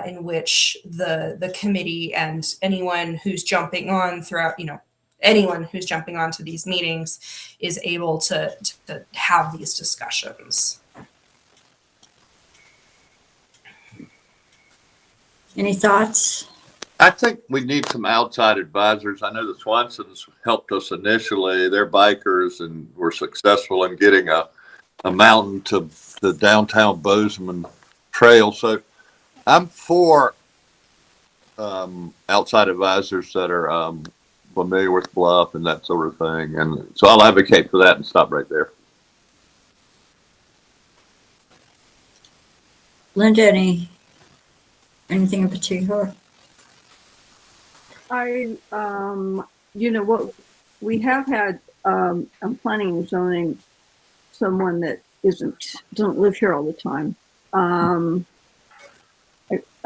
in which the committee and anyone who's jumping on anyone who's jumping onto these meetings is able to have these discussions. Any thoughts? I think we need some outside advisors. I know the Swansons helped us initially. They're bikers and were successful in getting a mountain to the downtown Bozeman Trail. So I'm for outside advisors that are familiar with Bluff and that sort of thing. And so I'll advocate for that and stop right there. Linda, anything in particular? What we have had on planning and zoning, someone that doesn't live here all the time. I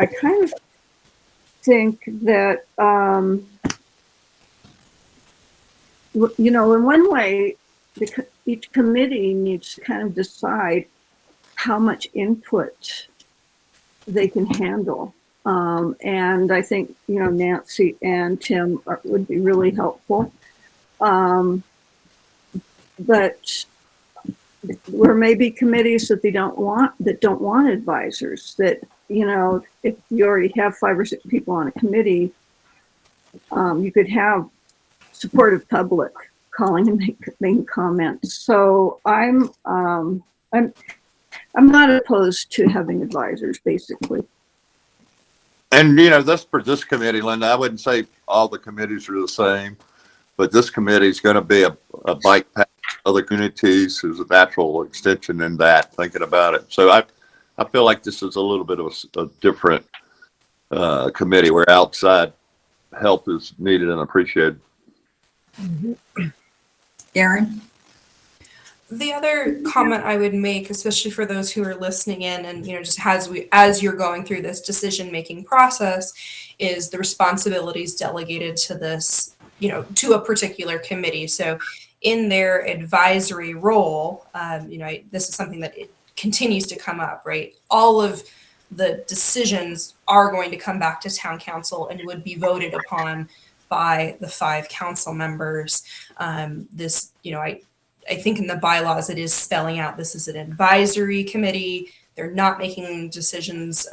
kind of think that in one way, each committee needs to kind of decide how much input they can handle. And I think, Nancy and Tim would be really helpful. But there may be committees that don't want advisors, that, if you already have 5 or 6 people on a committee, you could have supportive public calling and making comments. So I'm not opposed to having advisors, basically. And, that's for this committee, Linda. I wouldn't say all the committees are the same, but this committee is going to be a bike path. Other communities, there's a natural extension in that, thinking about it. So I feel like this is a little bit of a different committee where outside help is needed and appreciated. Erin? The other comment I would make, especially for those who are listening in and, just as you're going through this decision-making process, is the responsibilities delegated to this, to a particular committee. So in their advisory role, this is something that it continues to come up, right? All of the decisions are going to come back to town council and would be voted upon by the 5 council members. I think in the bylaws it is spelling out this is an advisory committee. They're not making decisions,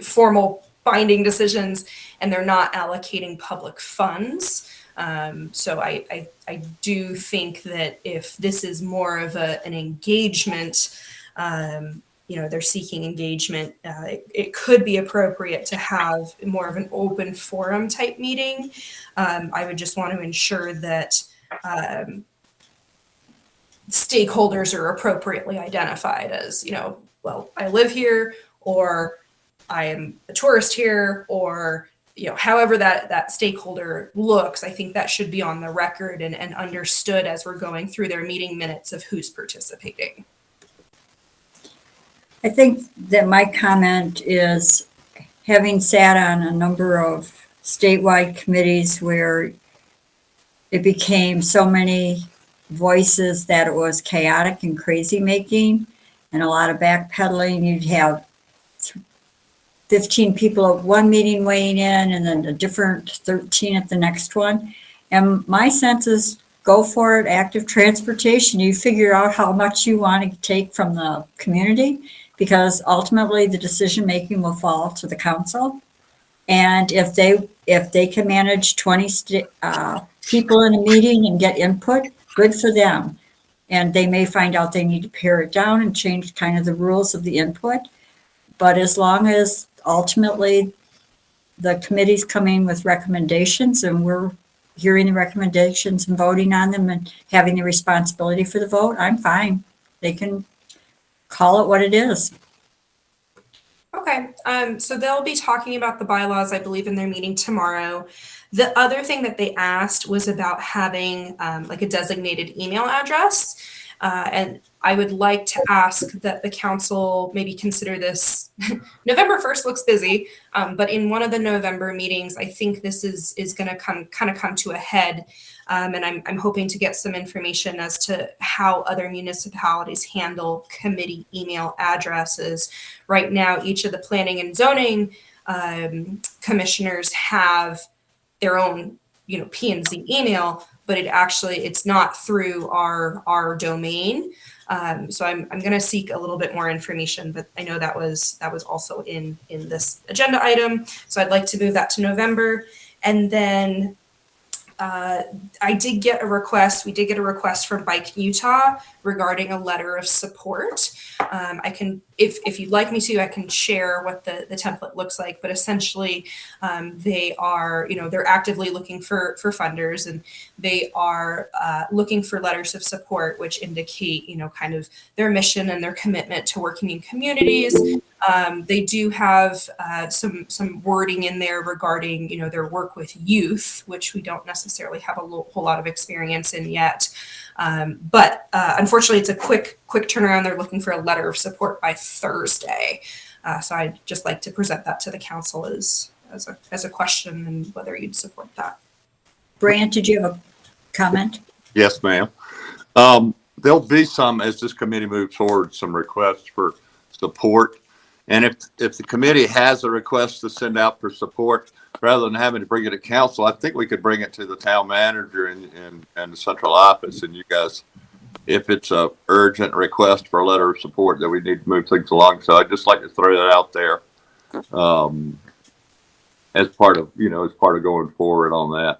formal binding decisions, and they're not allocating public funds. So I do think that if this is more of an engagement, they're seeking engagement, it could be appropriate to have more of an open forum type meeting. I would just want to ensure that stakeholders are appropriately identified as, well, I live here, or I am a tourist here, or however that stakeholder looks. I think that should be on the record and understood as we're going through their meeting minutes of who's participating. I think that my comment is, having sat on a number of statewide committees where it became so many voices that it was chaotic and crazy making and a lot of backpedaling. You'd have 15 people at one meeting weighing in and then a different 13 at the next one. And my sense is, go for it, active transportation. You figure out how much you want to take from the community, because ultimately the decision making will fall to the council. And if they can manage 20 people in a meeting and get input, good for them. And they may find out they need to pare it down and change kind of the rules of the input. But as long as ultimately the committee's coming with recommendations and we're hearing the recommendations and voting on them and having the responsibility for the vote, I'm fine. They can call it what it is. Okay, so they'll be talking about the bylaws, I believe, in their meeting tomorrow. The other thing that they asked was about having like a designated email address. And I would like to ask that the council maybe consider this. November 1st looks busy, but in one of the November meetings, I think this is going to kind of come to a head. And I'm hoping to get some information as to how other municipalities handle committee email addresses. Right now, each of the planning and zoning commissioners have their own, P&Z email, but it's not through our domain. So I'm going to seek a little bit more information, but I know that was also in this agenda item. So I'd like to move that to November. And then we did get a request from Bike Utah regarding a letter of support. I can, if you'd like me to, I can share what the template looks like, but essentially they are, they're actively looking for funders, and they are looking for letters of support, which indicate, kind of their mission and their commitment to working in communities. They do have some wording in there regarding, their work with youth, which we don't necessarily have a whole lot of experience in yet. But unfortunately, it's a quick turnaround. They're looking for a letter of support by Thursday. So I'd just like to present that to the council as a question, and whether you'd support that. Brant, did you have a comment? Yes, ma'am. There'll be some, as this committee moves forward, some requests for support. And if the committee has a request to send out for support, rather than having to bring it to council, I think we could bring it to the town manager and the central office, and you guys, if it's a urgent request for a letter of support, that we need to move things along. So I'd just like to throw that out there as part of going forward on that.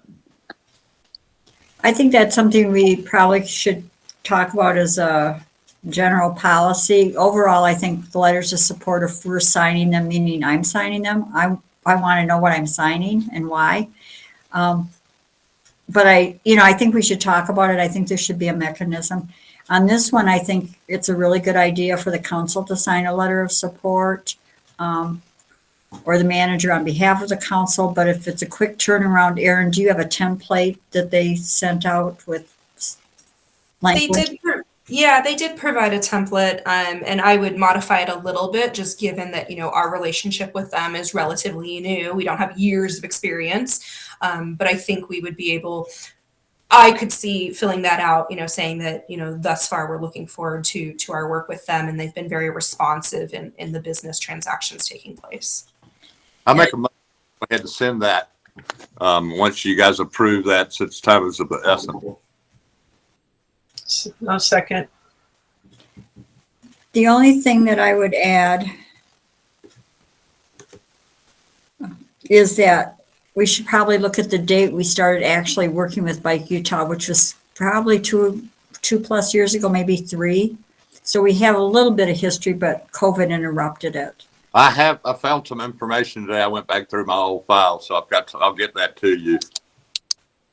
I think that's something we probably should talk about as a general policy. Overall, I think the letters of support, if we're signing them, meaning I'm signing them, I want to know what I'm signing and why. But I think we should talk about it. I think there should be a mechanism. On this one, I think it's a really good idea for the council to sign a letter of support, or the manager on behalf of the council. But if it's a quick turnaround, Erin, do you have a template that they sent out with language? They did provide a template, and I would modify it a little bit, just given that, our relationship with them is relatively new. We don't have years of experience, but I think we would be able, I could see filling that out, saying that, thus far we're looking forward to our work with them, and they've been very responsive in the business transactions taking place. I'll make a motion go ahead to send that once you guys approve that, since time is of the essence. No, second. The only thing that I would add, is that we should probably look at the date we started actually working with Bike Utah, which was probably two plus years ago, maybe 3. So we have a little bit of history, but COVID interrupted it. I found some information today. I went back through my old file, so I'll get that to you.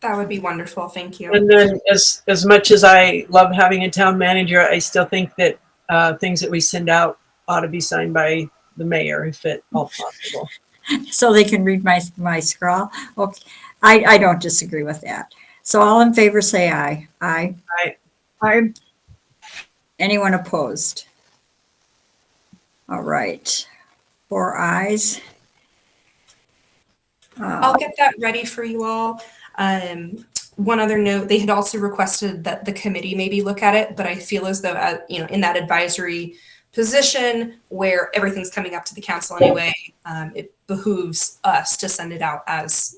That would be wonderful. Thank you. And then as much as I love having a town manager, I still think that things that we send out ought to be signed by the mayor if at all possible. So they can read my scrawl. Okay, I don't disagree with that. So all in favor say aye. Aye. I, Anyone opposed? All right. 4 ayes. I'll get that ready for you all. One other note, they had also requested that the committee maybe look at it, but I feel as though, in that advisory position where everything's coming up to the council anyway, it behooves us to send it out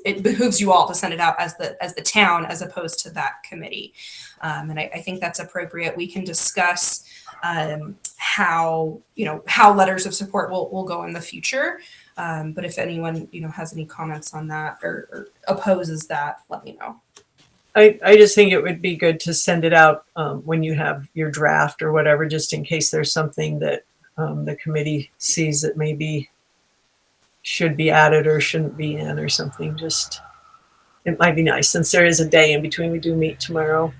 it behooves you all to send it out as the town as opposed to that committee. And I think that's appropriate. We can discuss how letters of support will go in the future. But if anyone, has any comments on that or opposes that, let me know. I just think it would be good to send it out when you have your draft or whatever, just in case there's something that the committee sees that maybe should be added or shouldn't be in or something. Just, it might be nice since there is a day in between. We do meet tomorrow,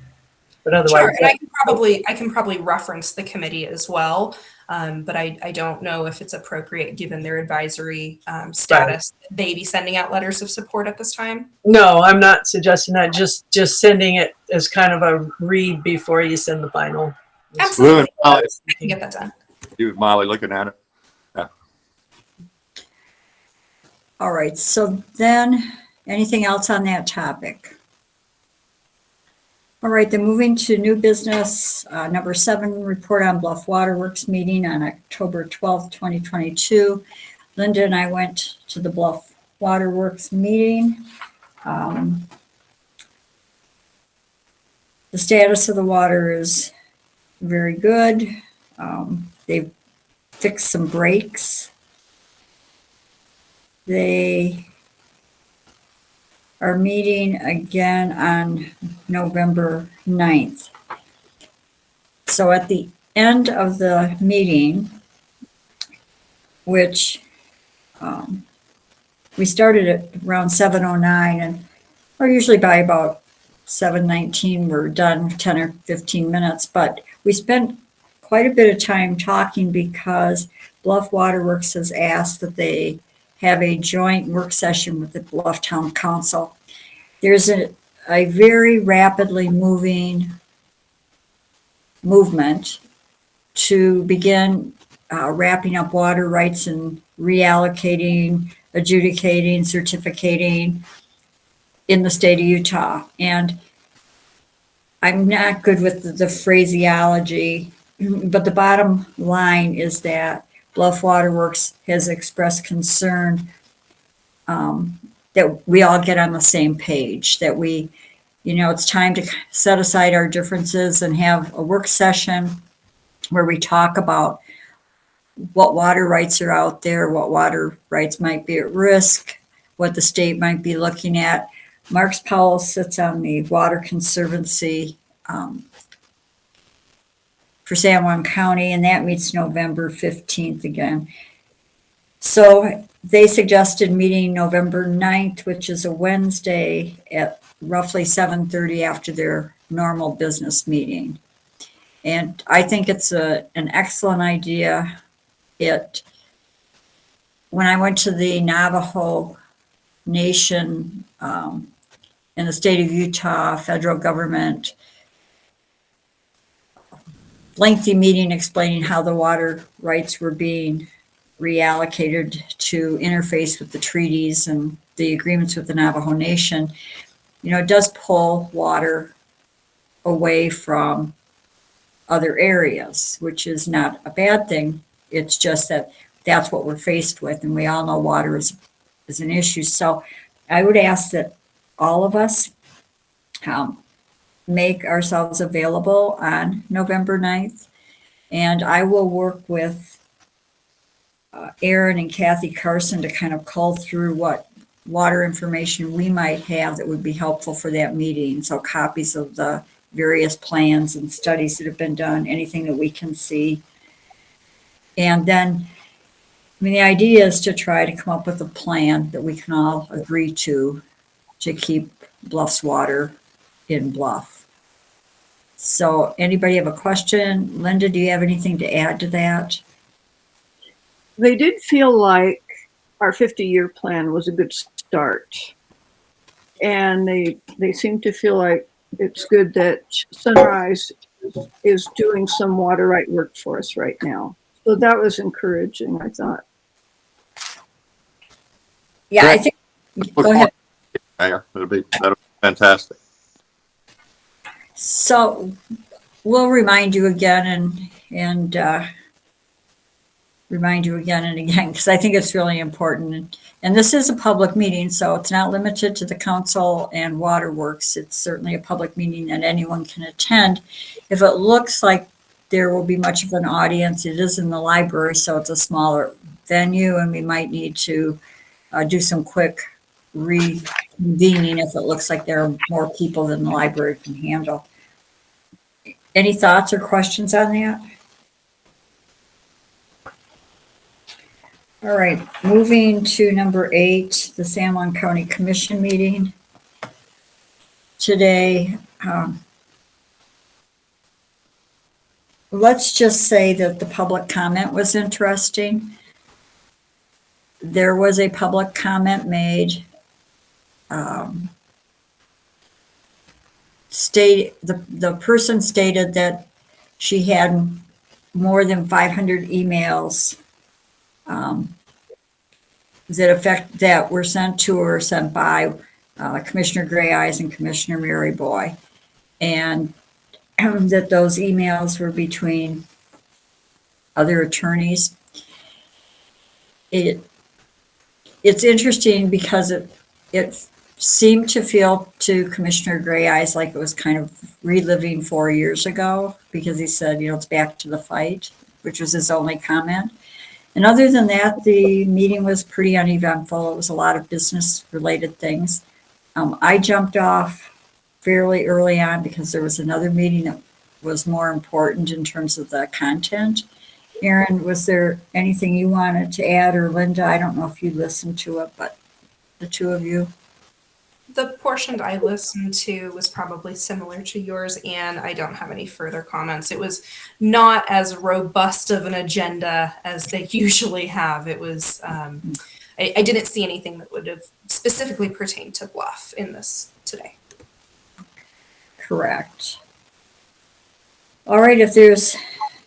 but otherwise. Sure, and I can probably reference the committee as well. But I don't know if it's appropriate given their advisory status. Right. They be sending out letters of support at this time? No, I'm not suggesting that. Just sending it as kind of a read before you send the final. Absolutely. I can get that done. You and Molly looking at it. Yeah. All right. So then anything else on that topic? All right, then moving to new business, number 7, report on Bluff Waterworks meeting on October 12th, 2022. Linda and I went to the Bluff Waterworks meeting. The status of the water is very good. They've fixed some breaks. They are meeting again on November 9th. So at the end of the meeting, which we started at around 7:09, and or usually by about 7:19 we're done, 10 or 15 minutes, but we spent quite a bit of time talking because Bluff Waterworks has asked that they have a joint work session with the Bluff Town Council. There's a very rapidly moving movement to begin wrapping up water rights and reallocating, adjudicating, certificating in the state of Utah. And I'm not good with the phraseology, but the bottom line is that Bluff Waterworks has expressed concern that we all get on the same page, that we, it's time to set aside our differences and have a work session where we talk about what water rights are out there, what water rights might be at risk, what the state might be looking at. Marks Powell sits on the Water Conservancy for San Juan County, and that meets November 15th again. So they suggested meeting November 9th, which is a Wednesday at roughly 7:30 after their normal business meeting. And I think it's an excellent idea. When I went to the Navajo Nation in the state of Utah, federal government, lengthy meeting explaining how the water rights were being reallocated to interface with the treaties and the agreements with the Navajo Nation. It does pull water away from other areas, which is not a bad thing. It's just that that's what we're faced with, and we all know water is an issue. So I would ask that all of us make ourselves available on November 9th, and I will work with Aaron and Kathy Carson to kind of cull through what water information we might have that would be helpful for that meeting. So copies of the various plans and studies that have been done, anything that we can see. And then, I mean, the idea is to try to come up with a plan that we can all agree to keep Bluff's water in Bluff. So anybody have a question? Linda, do you have anything to add to that? They did feel like our 50-year plan was a good start. And they seem to feel like it's good that Sunrise is doing some water right work for us right now. So that was encouraging, I thought. Yeah, I think, go ahead. Mayor, that'll be fantastic. So we'll remind you again and remind you again and again, because I think it's really important. And this is a public meeting, so it's not limited to the council and waterworks. It's certainly a public meeting that anyone can attend. If it looks like there will be much of an audience, it is in the library, so it's a smaller venue, and we might need to do some quick reconvening if it looks like there are more people than the library can handle. Any thoughts or questions on that? All right, moving to number 8, the San Juan County Commission meeting today. Let's just say that the public comment was interesting. There was a public comment made. The person stated that she had more than 500 emails that were sent to her, sent by Commissioner Gray Eyes and Commissioner Mary Boy, and that those emails were between other attorneys. It's interesting because it seemed to feel to Commissioner Gray Eyes like it was kind of reliving 4 years ago, because he said, it's back to the fight, which was his only comment. And other than that, the meeting was pretty uneventful. It was a lot of business-related things. I jumped off fairly early on because there was another meeting that was more important in terms of the content. Erin, was there anything you wanted to add, or Linda? I don't know if you listened to it, but the two of you. The portion I listened to was probably similar to yours, and I don't have any further comments. It was not as robust of an agenda as they usually have. It was, I didn't see anything that would have specifically pertained to Bluff in this today. Correct. All right, if there's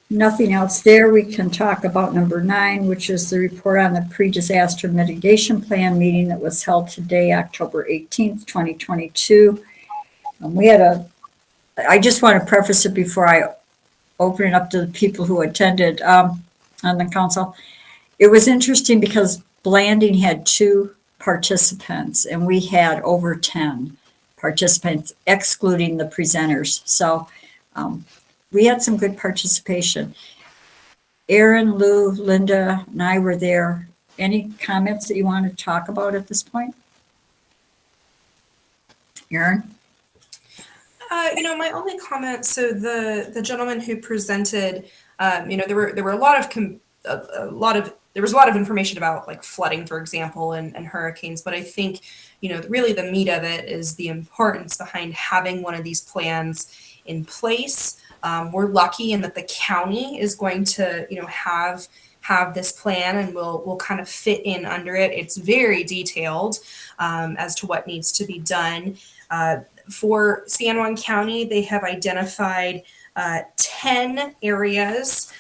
nothing else there, we can talk about number 9, which is the report on the pre-disaster mitigation plan meeting that was held today, October 18th, 2022. I just want to preface it before I open it up to the people who attended on the council. It was interesting because Blanding had 2 participants and we had over 10 participants, excluding the presenters. So we had some good participation. Erin, Lou, Linda, and I were there. Any comments that you want to talk about at this point? Erin? My only comment, so the gentleman who presented, there were a lot of information about like flooding, for example, and hurricanes, but I think, really the meat of it is the importance behind having one of these plans in place. We're lucky in that the county is going to, have this plan, and we'll kind of fit in under it. It's very detailed as to what needs to be done. For San Juan County, they have identified 10 areas,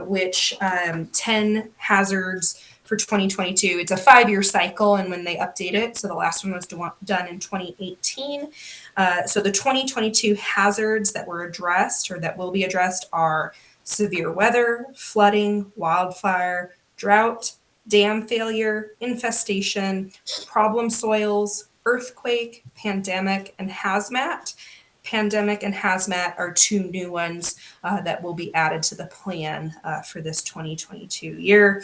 which 10 hazards for 2022. It's a 5-year cycle, and when they update it, so the last one was done in 2018. So the 2022 hazards that were addressed or that will be addressed are severe weather, flooding, wildfire, drought, dam failure, infestation, problem soils, earthquake, pandemic, and hazmat. Pandemic and hazmat are 2 new ones that will be added to the plan for this 2022 year.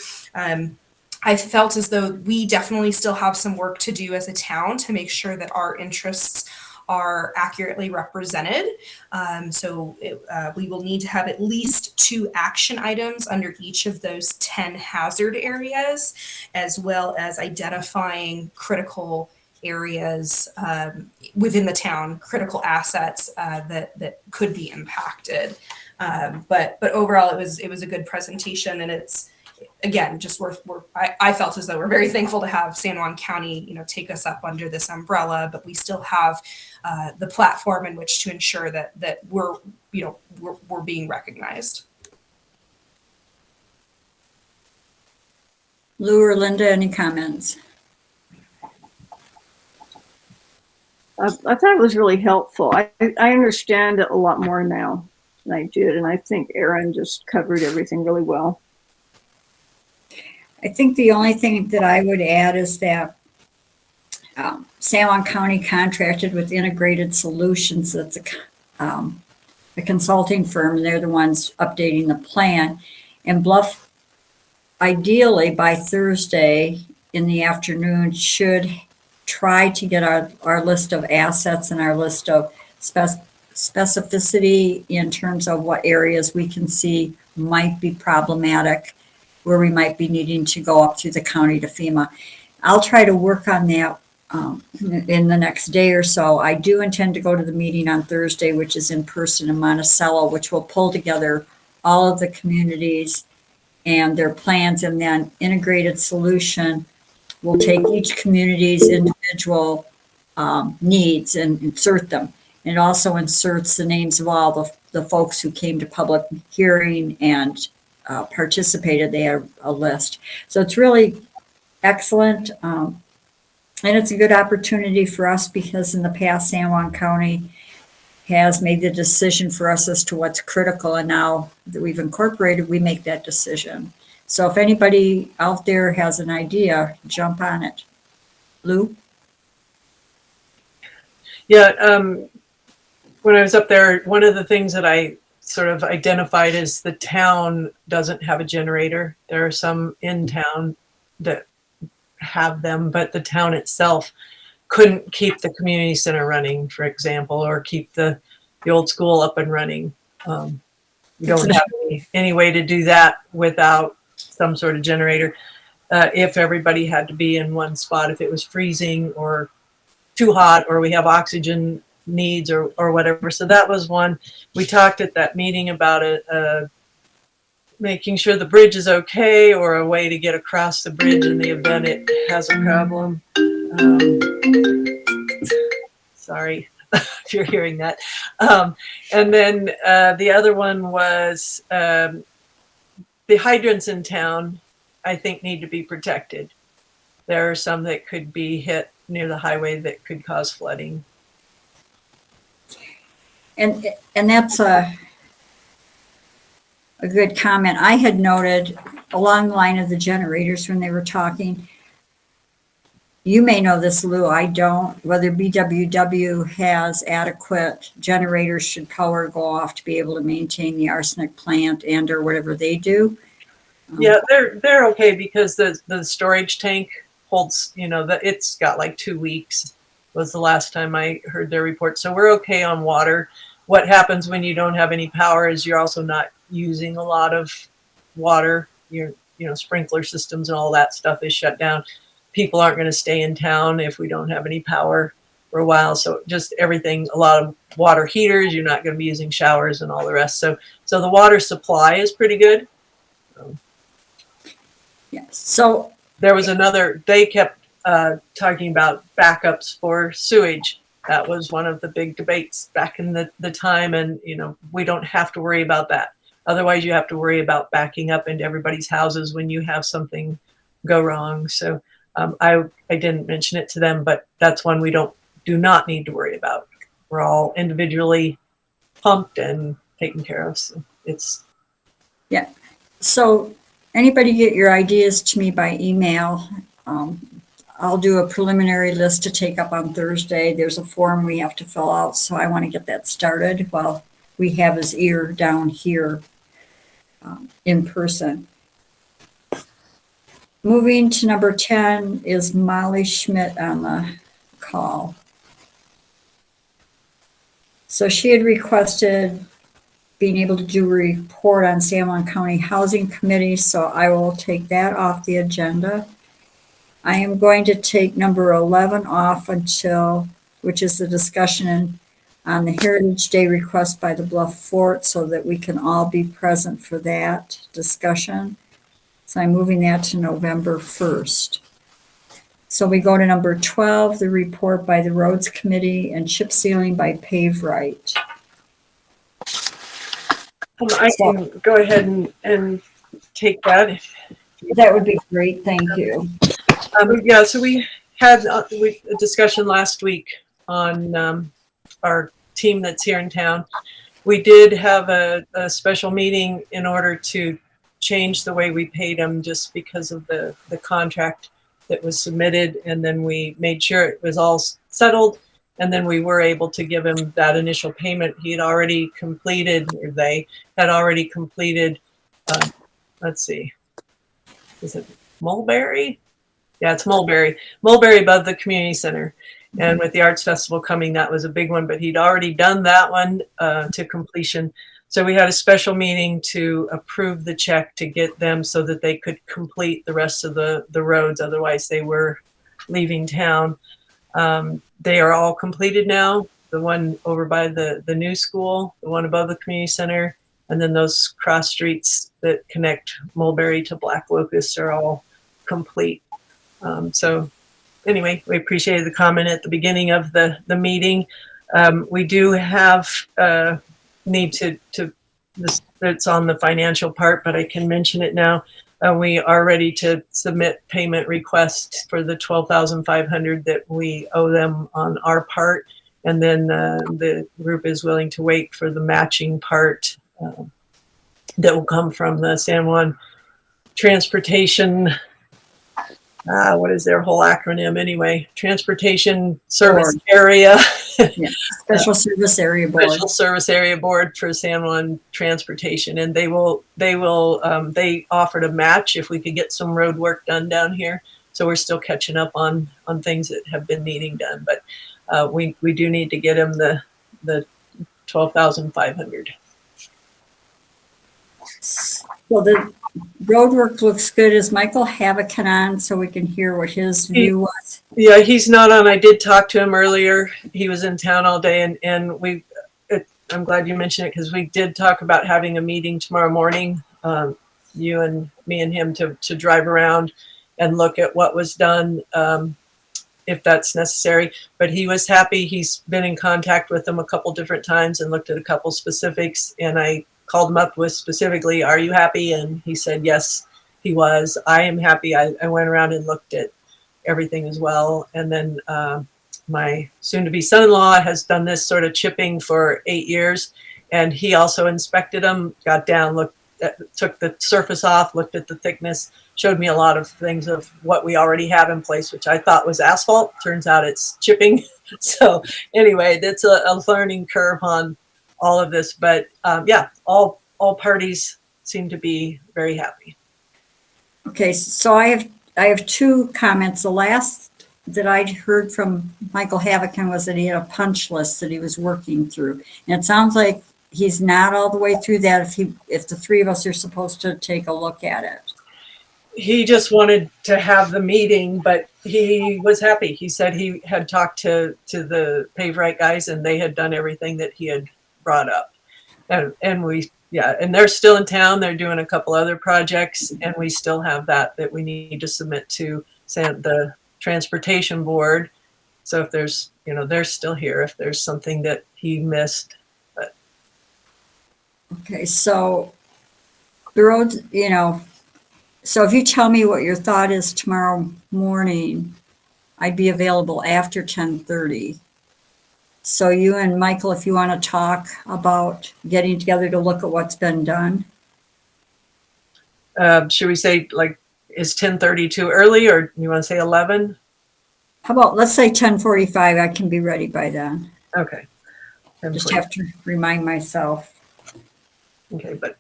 I felt as though we definitely still have some work to do as a town to make sure that our interests are accurately represented. We will need to have at least 2 action items under each of those 10 hazard areas, as well as identifying critical areas within the town, critical assets that could be impacted. But overall, it was a good presentation, and it's, again, just I felt as though we're very thankful to have San Juan County, take us up under this umbrella, but we still have the platform in which to ensure that we're being recognized. Lou or Linda, any comments? I thought it was really helpful. I understand it a lot more now than I did, and I think Aaron just covered everything really well. I think the only thing that I would add is that San Juan County contracted with Integrated Solutions. That's a consulting firm, and they're the ones updating the plan. And Bluff, ideally by Thursday in the afternoon, should try to get our list of assets and our list of specificity in terms of what areas we can see might be problematic, where we might be needing to go up through the county to FEMA. I'll try to work on that in the next day or so. I do intend to go to the meeting on Thursday, which is in person in Monticello, which will pull together all of the communities and their plans, and then Integrated Solution will take each community's individual needs and insert them. And it also inserts the names of all the folks who came to public hearing and participated. They have a list. So it's really excellent. And it's a good opportunity for us because in the past, San Juan County has made the decision for us as to what's critical. And now that we've incorporated, we make that decision. So if anybody out there has an idea, jump on it. Lou? Yeah, when I was up there, one of the things that I sort of identified is the town doesn't have a generator. There are some in town that have them, but the town itself couldn't keep the community center running, for example, or keep the old school up and running. We don't have any way to do that without some sort of generator. If everybody had to be in one spot, if it was freezing or too hot, or we have oxygen needs or whatever. So that was one. We talked at that meeting about making sure the bridge is okay, or a way to get across the bridge in the event it has a problem. Sorry if you're hearing that. And then the other one was the hydrants in town, I think, need to be protected. There are some that could be hit near the highway that could cause flooding. And that's a good comment. I had noted along the line of the generators when they were talking. You may know this, Lou, I don't, whether BWW has adequate generators should power go off to be able to maintain the arsenic plant and or whatever they do. Yeah, they're okay because the storage tank holds, it's got like 2 weeks was the last time I heard their report. So we're okay on water. What happens when you don't have any power is you're also not using a lot of water. Your sprinkler systems and all that stuff is shut down. People aren't going to stay in town if we don't have any power for a while. So just everything, a lot of water heaters, you're not going to be using showers and all the rest. So the water supply is pretty good. Yes. So there was they kept talking about backups for sewage. That was one of the big debates back in the time. And, we don't have to worry about that. Otherwise, you have to worry about backing up into everybody's houses when you have something go wrong. So I didn't mention it to them, but that's one we do not need to worry about. We're all individually pumped and taken care of. So yeah. So anybody get your ideas to me by email. I'll do a preliminary list to take up on Thursday. There's a form we have to fill out, so I want to get that started while we have his ear down here in person. Moving to number 10 is Molly Schmidt on the call. So she had requested being able to do a report on San Juan County Housing Committee, so I will take that off the agenda. I am going to take number 11 off until, which is the discussion on the Heritage Day request by the Bluff Fort, so that we can all be present for that discussion. So I'm moving that to November 1st. So we go to number 12, the report by the Roads Committee and chip sealing by Pave Right. I can go ahead and take that. That would be great, thank you. Yeah, so we had a discussion last week on our team that's here in town. We did have a special meeting in order to change the way we paid them just because of the contract that was submitted. And then we made sure it was all settled. And then we were able to give him that initial payment. He had already completed, or they had already completed, let's see, is it Mulberry? Yeah, it's Mulberry. Mulberry above the community center. And with the Arts Festival coming, that was a big one, but he'd already done that one to completion. So we had a special meeting to approve the check to get them so that they could complete the rest of the roads. Otherwise, they were leaving town. They are all completed now. The one over by the new school, the one above the community center, and then those cross streets that connect Mulberry to Black Locust are all complete. So anyway, we appreciated the comment at the beginning of the meeting. We do have need to this, it's on the financial part, but I can mention it now. We are ready to submit payment requests for the $12,500 that we owe them on our part, and then the group is willing to wait for the matching part that will come from the San Juan Transportation. What is their whole acronym anyway? Transportation Service Area. Yeah. Special Service Area Board. Special Service Area Board for San Juan Transportation, and they offered a match if we could get some road work done down here. So we're still catching up on things that have been needing done, but we do need to get them the $12,500. Well, the road work looks good. Is Michael Havocan on so we can hear what his view was? Yeah, he's not on. I did talk to him earlier. He was in town all day, and I'm glad you mentioned it because we did talk about having a meeting tomorrow morning, you and me and him to drive around and look at what was done, if that's necessary. But he was happy. He's been in contact with them a couple different times and looked at a couple specifics, and I called him up with specifically, are you happy? And he said, yes, he was. I am happy. I went around and looked at everything as well. And then my soon-to-be son-in-law has done this sort of chipping for 8 years. And he also inspected them, got down, took the surface off, looked at the thickness, showed me a lot of things of what we already have in place, which I thought was asphalt. Turns out it's chipping. So anyway, that's a learning curve on all of this, but yeah, all parties seem to be very happy. Okay, so I have two comments. The last that I'd heard from Michael Havocan was that he had a punch list that he was working through, and it sounds like he's not all the way through that. If the three of us are supposed to take a look at it, he just wanted to have the meeting, but he was happy. He said he had talked to the Pave Right guys, and they had done everything that he had brought up, and they're still in town. They're doing a couple other projects, and we still have that we need to submit to the Transportation Board. So if there's, they're still here if there's something that he missed. But okay, so the road, so if you tell me what your thought is tomorrow morning, I'd be available after 10:30. So you and Michael, if you want to talk about getting together to look at what's been done. should we say, like, is 10:30 too early, or you want to say 11? How about, let's say 10:45, I can be ready by then. Okay. Just have to remind myself. Okay, but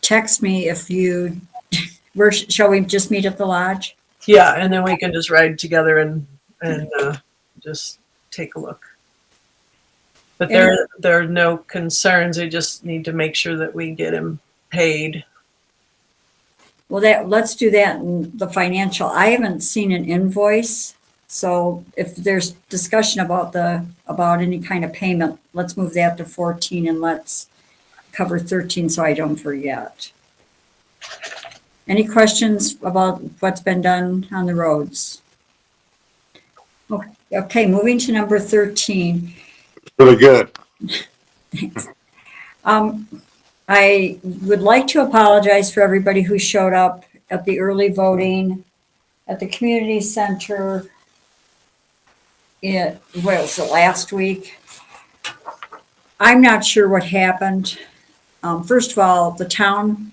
Text me if you Where, shall we just meet at the lodge? Yeah, and then we can just ride together and just take a look. But there are no concerns. We just need to make sure that we get him paid. Well, let's do that in the financial. I haven't seen an invoice. So if there's discussion about any kind of payment, let's move that to 14 and let's cover 13 so I don't forget. Any questions about what's been done on the roads? Okay, moving to number 13. Really good. Thanks. I would like to apologize for everybody who showed up at the early voting at the community center. What was it, last week? I'm not sure what happened. First of all, the town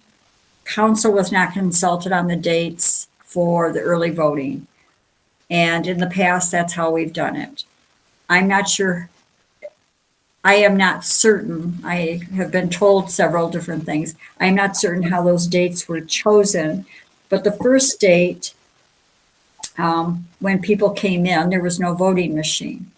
council was not consulted on the dates for the early voting. And in the past, that's how we've done it. I'm not sure. I am not certain. I have been told several different things. I'm not certain how those dates were chosen. But the first date, when people came in, there was no voting machine.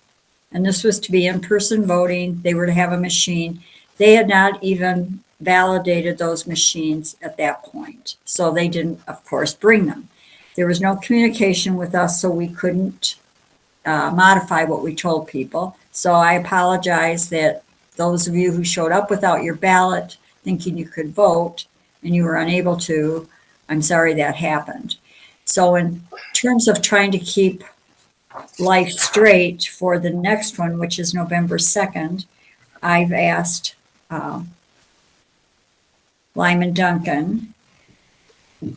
And this was to be in-person voting. They were to have a machine. They had not even validated those machines at that point. So they didn't, of course, bring them. There was no communication with us, so we couldn't modify what we told people. So I apologize that those of you who showed up without your ballot, thinking you could vote, and you were unable to, I'm sorry that happened. So in terms of trying to keep life straight for the next one, which is November 2nd, I've asked Lyman Duncan,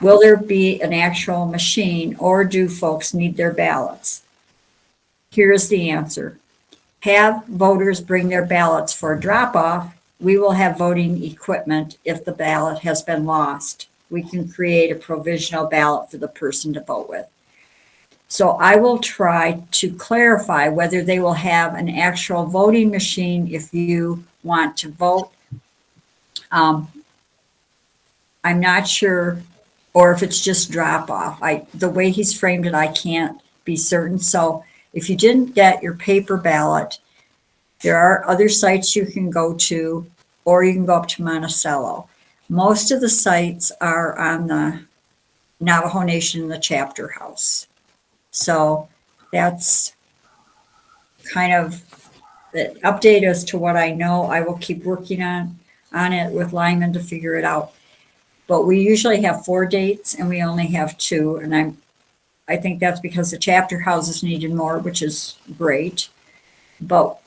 will there be an actual machine or do folks need their ballots? Here's the answer. Have voters bring their ballots for drop-off. We will have voting equipment if the ballot has been lost. We can create a provisional ballot for the person to vote with. So I will try to clarify whether they will have an actual voting machine if you want to vote. I'm not sure, or if it's just drop-off. The way he's framed it, I can't be certain. So if you didn't get your paper ballot, there are other sites you can go to, or you can go up to Monticello. Most of the sites are on the Navajo Nation in the chapter house. So that's kind of the update as to what I know. I will keep working on it with Lyman to figure it out. But we usually have 4 dates and we only have 2. And I think that's because the chapter houses needed more, which is great. But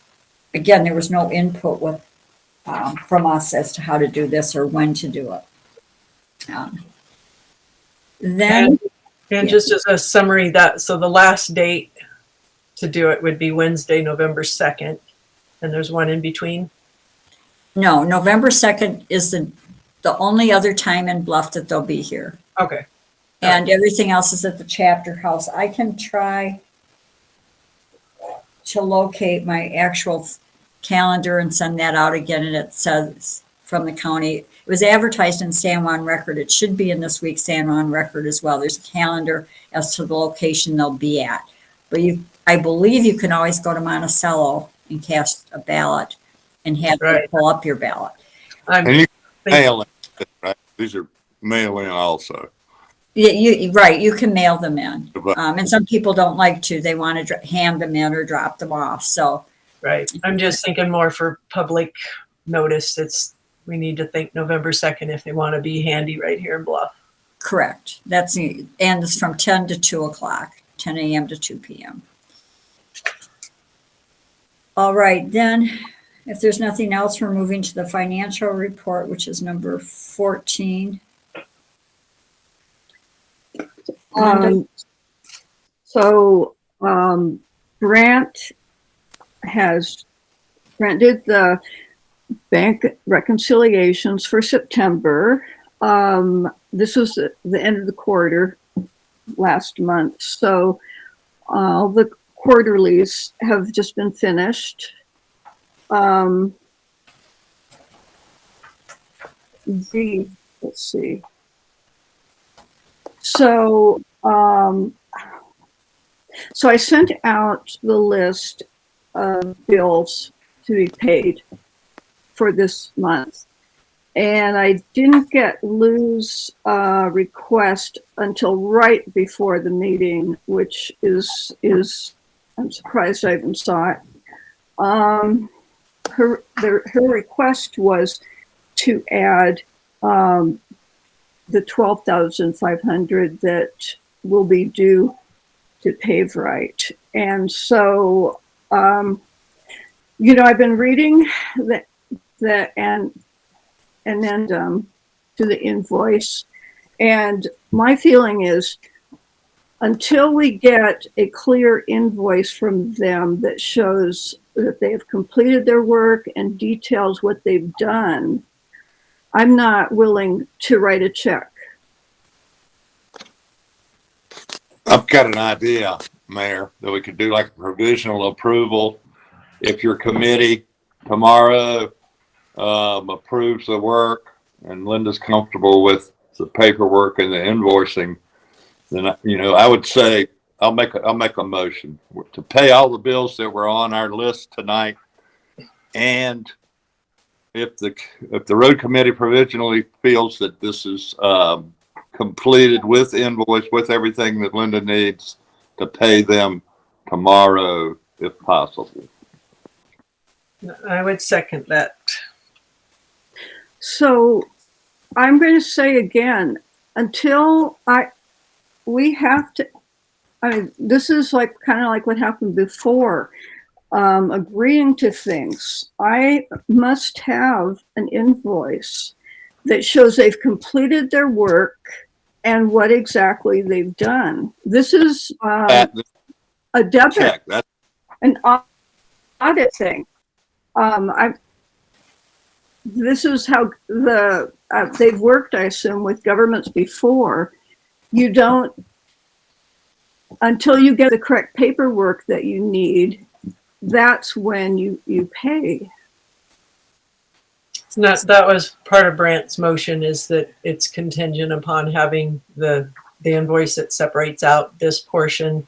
again, there was no input from us as to how to do this or when to do it. Then, And just as a summary, so the last date to do it would be Wednesday, November 2nd, and there's one in between. no, November 2nd is the only other time in Bluff that they'll be here. Okay. And everything else is at the chapter house. I can try to locate my actual calendar and send that out again. And it says from the county, it was advertised in San Juan Record. It should be in this week's San Juan Record as well. There's a calendar as to the location they'll be at. But I believe you can always go to Monticello and cast a ballot and have them pull up your ballot. And you can mail in, right? These are mail in also. Yeah, right. You can mail them in. And some people don't like to. They want to hand them in or drop them off. So, right. I'm just thinking more for public notice. We need to think November 2nd if they want to be handy right here in Bluff. correct. And it's from 10 to 2 o'clock, 10 a.m. to 2 p.m. All right, then, if there's nothing else, we're moving to the financial report, which is number 14. Brant did the bank reconciliations for September. This was the end of the quarter last month. So all the quarterlies have just been finished. Let's see. So, so I sent out the list of bills to be paid for this month. And I didn't get Lou's request until right before the meeting, which is I'm surprised I even saw it. Her request was to add the $12,500 that will be due to Pave Right. And so, you know, I've been reading the addendum to the invoice, and my feeling is until we get a clear invoice from them that shows that they have completed their work and details what they've done, I'm not willing to write a check. I've got an idea, Mayor, that we could do like a provisional approval. If your committee tomorrow approves the work and Linda's comfortable with the paperwork and the invoicing, then, you know, I would say I'll make a motion to pay all the bills that were on our list tonight. And if the road committee provisionally feels that this is completed with invoice, with everything that Linda needs, to pay them tomorrow if possible. I would second that. So I'm going to say again, until we have to, I mean, this is like kind of like what happened before, agreeing to things. I must have an invoice that shows they've completed their work and what exactly they've done. This is a debit, Check. That's an audit thing. This is how they've worked, I assume, with governments before. You don't, until you get the correct paperwork that you need, that's when you pay. That was part of Brant's motion, is that it's contingent upon having the invoice that separates out this portion.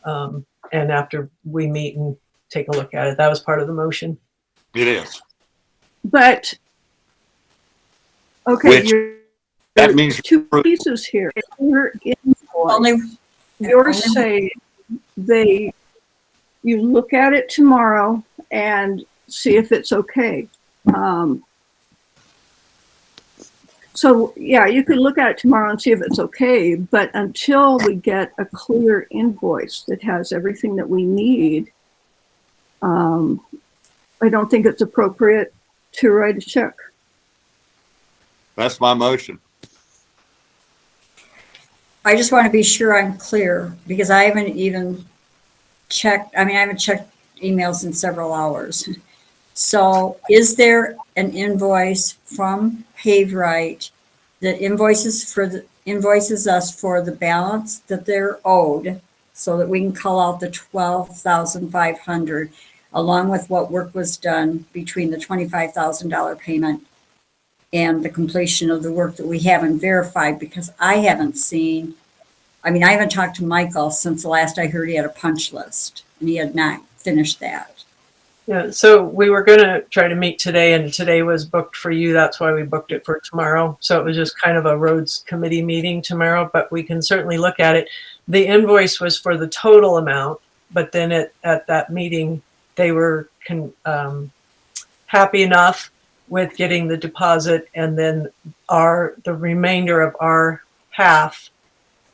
And after we meet and take a look at it, that was part of the motion. it is. But, okay, Which, that means two pieces here. Your invoice, you're saying you look at it tomorrow and see if it's okay. So yeah, you could look at it tomorrow and see if it's okay, but until we get a clear invoice that has everything that we need, I don't think it's appropriate to write a check. That's my motion. I just want to be sure I'm clear because I haven't even checked. I mean, I haven't checked emails in several hours. So is there an invoice from PaveRight that invoices us for the balance that they're owed so that we can call out the $12,500 along with what work was done between the $25,000 payment and the completion of the work that we haven't verified, because I haven't seen, I mean, I haven't talked to Michael since the last I heard he had a punch list and he had not finished that. Yeah, so we were going to try to meet today, and today was booked for you. That's why we booked it for tomorrow. So it was just kind of a roads committee meeting tomorrow, but we can certainly look at it. The invoice was for the total amount, but then at that meeting, they were happy enough with getting the deposit and then the remainder of our half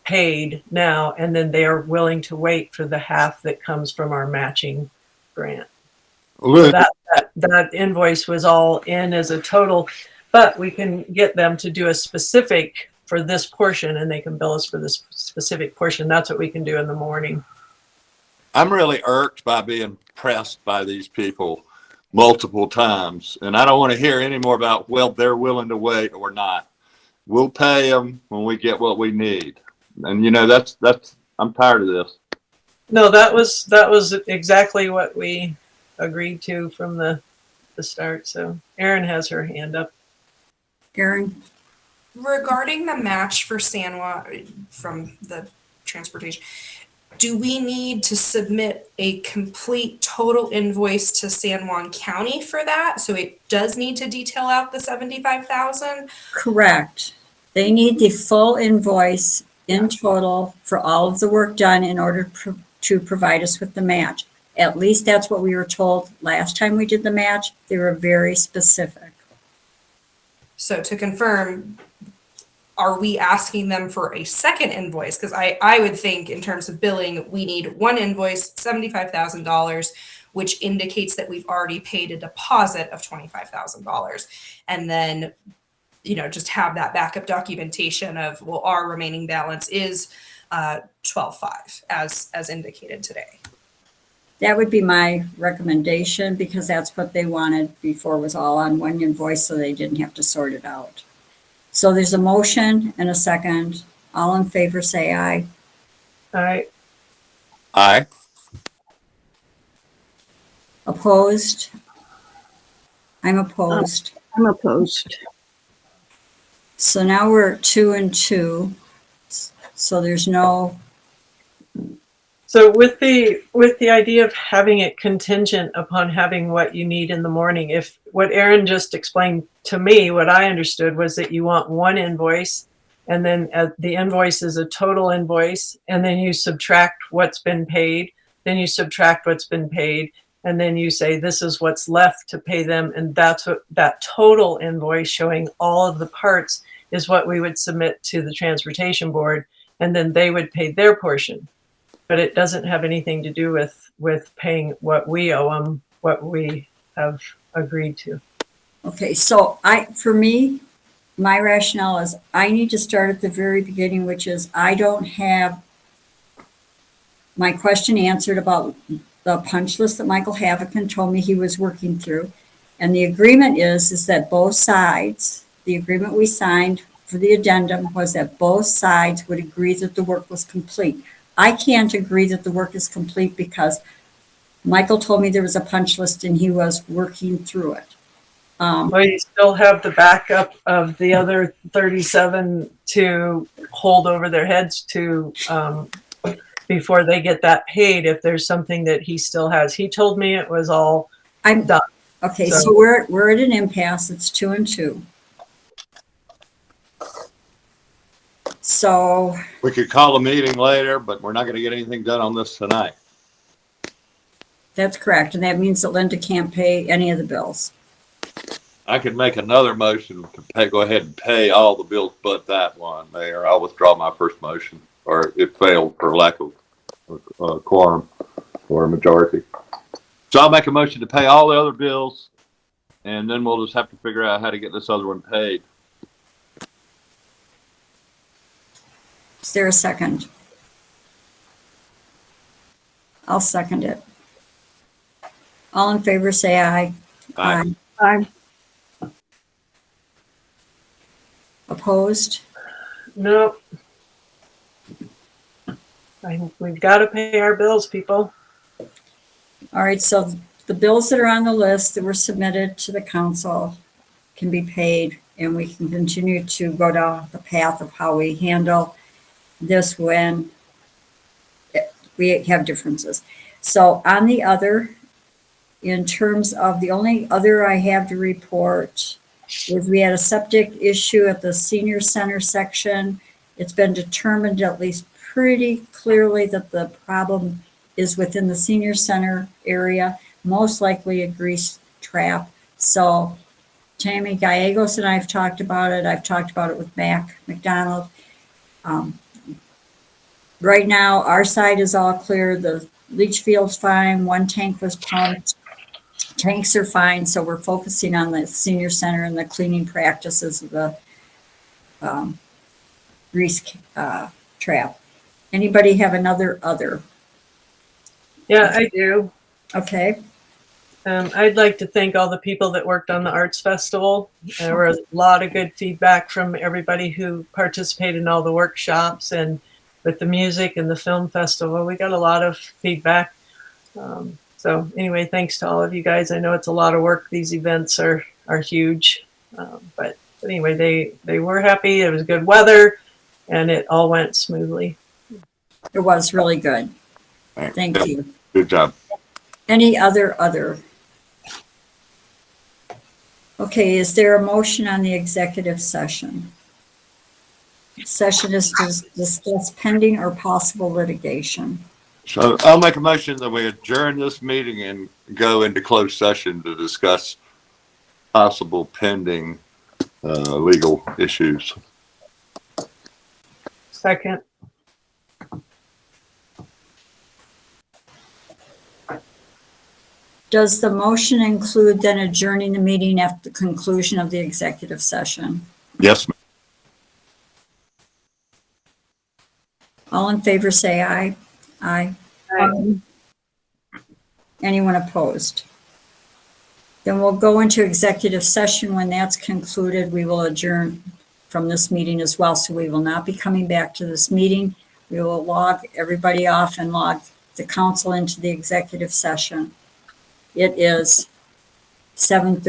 paid now, and then they are willing to wait for the half that comes from our matching grant. So that invoice was all in as a total, but we can get them to do a specific for this portion and they can bill us for this specific portion. That's what we can do in the morning. I'm really irked by being pressed by these people multiple times. And I don't want to hear any more about, well, they're willing to wait or not. We'll pay them when we get what we need. And you know, that's, I'm tired of this. No, that was exactly what we agreed to from the start. So Erin has her hand up. Erin? Regarding the match for San Juan from the transportation, do we need to submit a complete total invoice to San Juan County for that? So it does need to detail out the 75,000? Correct. They need the full invoice in total for all of the work done in order to provide us with the match. At least that's what we were told last time we did the match. They were very specific. So to confirm, are we asking them for a second invoice? Because I would think in terms of billing, we need one invoice, $75,000, which indicates that we've already paid a deposit of $25,000. And then, just have that backup documentation of, well, our remaining balance is 12.5 as indicated today. That would be my recommendation because that's what they wanted before, was all on one invoice so they didn't have to sort it out. So there's a motion and a second. All in favor, say aye. All right. Aye. Opposed? I'm opposed. I'm opposed. So now we're at 2 and 2. So there's no, So with the idea of having it contingent upon having what you need in the morning, if what Aaron just explained to me, what I understood was that you want one invoice, and then the invoice is a total invoice, and then you subtract what's been paid, then you subtract what's been paid, and then you say this is what's left to pay them, and that's what that total invoice showing all of the parts is what we would submit to the transportation board, and then they would pay their portion. But it doesn't have anything to do with paying what we owe them, what we have agreed to. okay, so for me, my rationale is I need to start at the very beginning, which is I don't have my question answered about the punch list that Michael Havocan told me he was working through. And the agreement is that both sides, the agreement we signed for the addendum was that both sides would agree that the work was complete. I can't agree that the work is complete because Michael told me there was a punch list and he was working through it. Well, you still have the backup of the other 37 to hold over their heads to before they get that paid if there's something that he still has. He told me it was all I'm done. okay, So- so we're at an impasse. It's 2 and 2. So We could call a meeting later, but we're not going to get anything done on this tonight. that's correct. And that means that Linda can't pay any of the bills. I could make another motion to go ahead and pay all the bills but that one, Mayor. I'll withdraw my first motion, or it failed for lack of quorum or a majority. So I'll make a motion to pay all the other bills, and then we'll just have to figure out how to get this other one paid. Is there a second? I'll second it. All in favor, say aye. Aye. I'm Opposed? No. We've got to pay our bills, people. All right, so the bills that are on the list that were submitted to the council can be paid, and we can continue to go down the path of how we handle this when we have differences. So on the other, in terms of the only other I have to report is we had a septic issue at the senior center section. It's been determined at least pretty clearly that the problem is within the senior center area, most likely a grease trap. So Tammy Gallegos and I have talked about it. I've talked about it with Mac McDonald. Right now, our side is all clear. The leach field's fine. One tank was pumped. Tanks are fine. So we're focusing on the senior center and the cleaning practices of the grease trap. Anybody have another other? Yeah, I do. Okay. I'd like to thank all the people that worked on the Arts Festival. There was a lot of good feedback from everybody who participated in all the workshops, and with the music and the film festival, we got a lot of feedback. So anyway, thanks to all of you guys. I know it's a lot of work. These events are huge, but But anyway, they were happy. It was good weather, and it all went smoothly. It was really good. Thank you. Good job. Any other? Okay, is there a motion on the executive session? Session is to discuss pending or possible litigation. So I'll make a motion that we adjourn this meeting and go into closed session to discuss possible pending legal issues. Second. Does the motion include then adjourning the meeting after the conclusion of the executive session? Yes, ma'am. All in favor, say aye. Aye. Anyone opposed? Then we'll go into executive session. When that's concluded, we will adjourn from this meeting as well. So we will not be coming back to this meeting. We will log everybody off and log the council into the executive session. It is 7:30.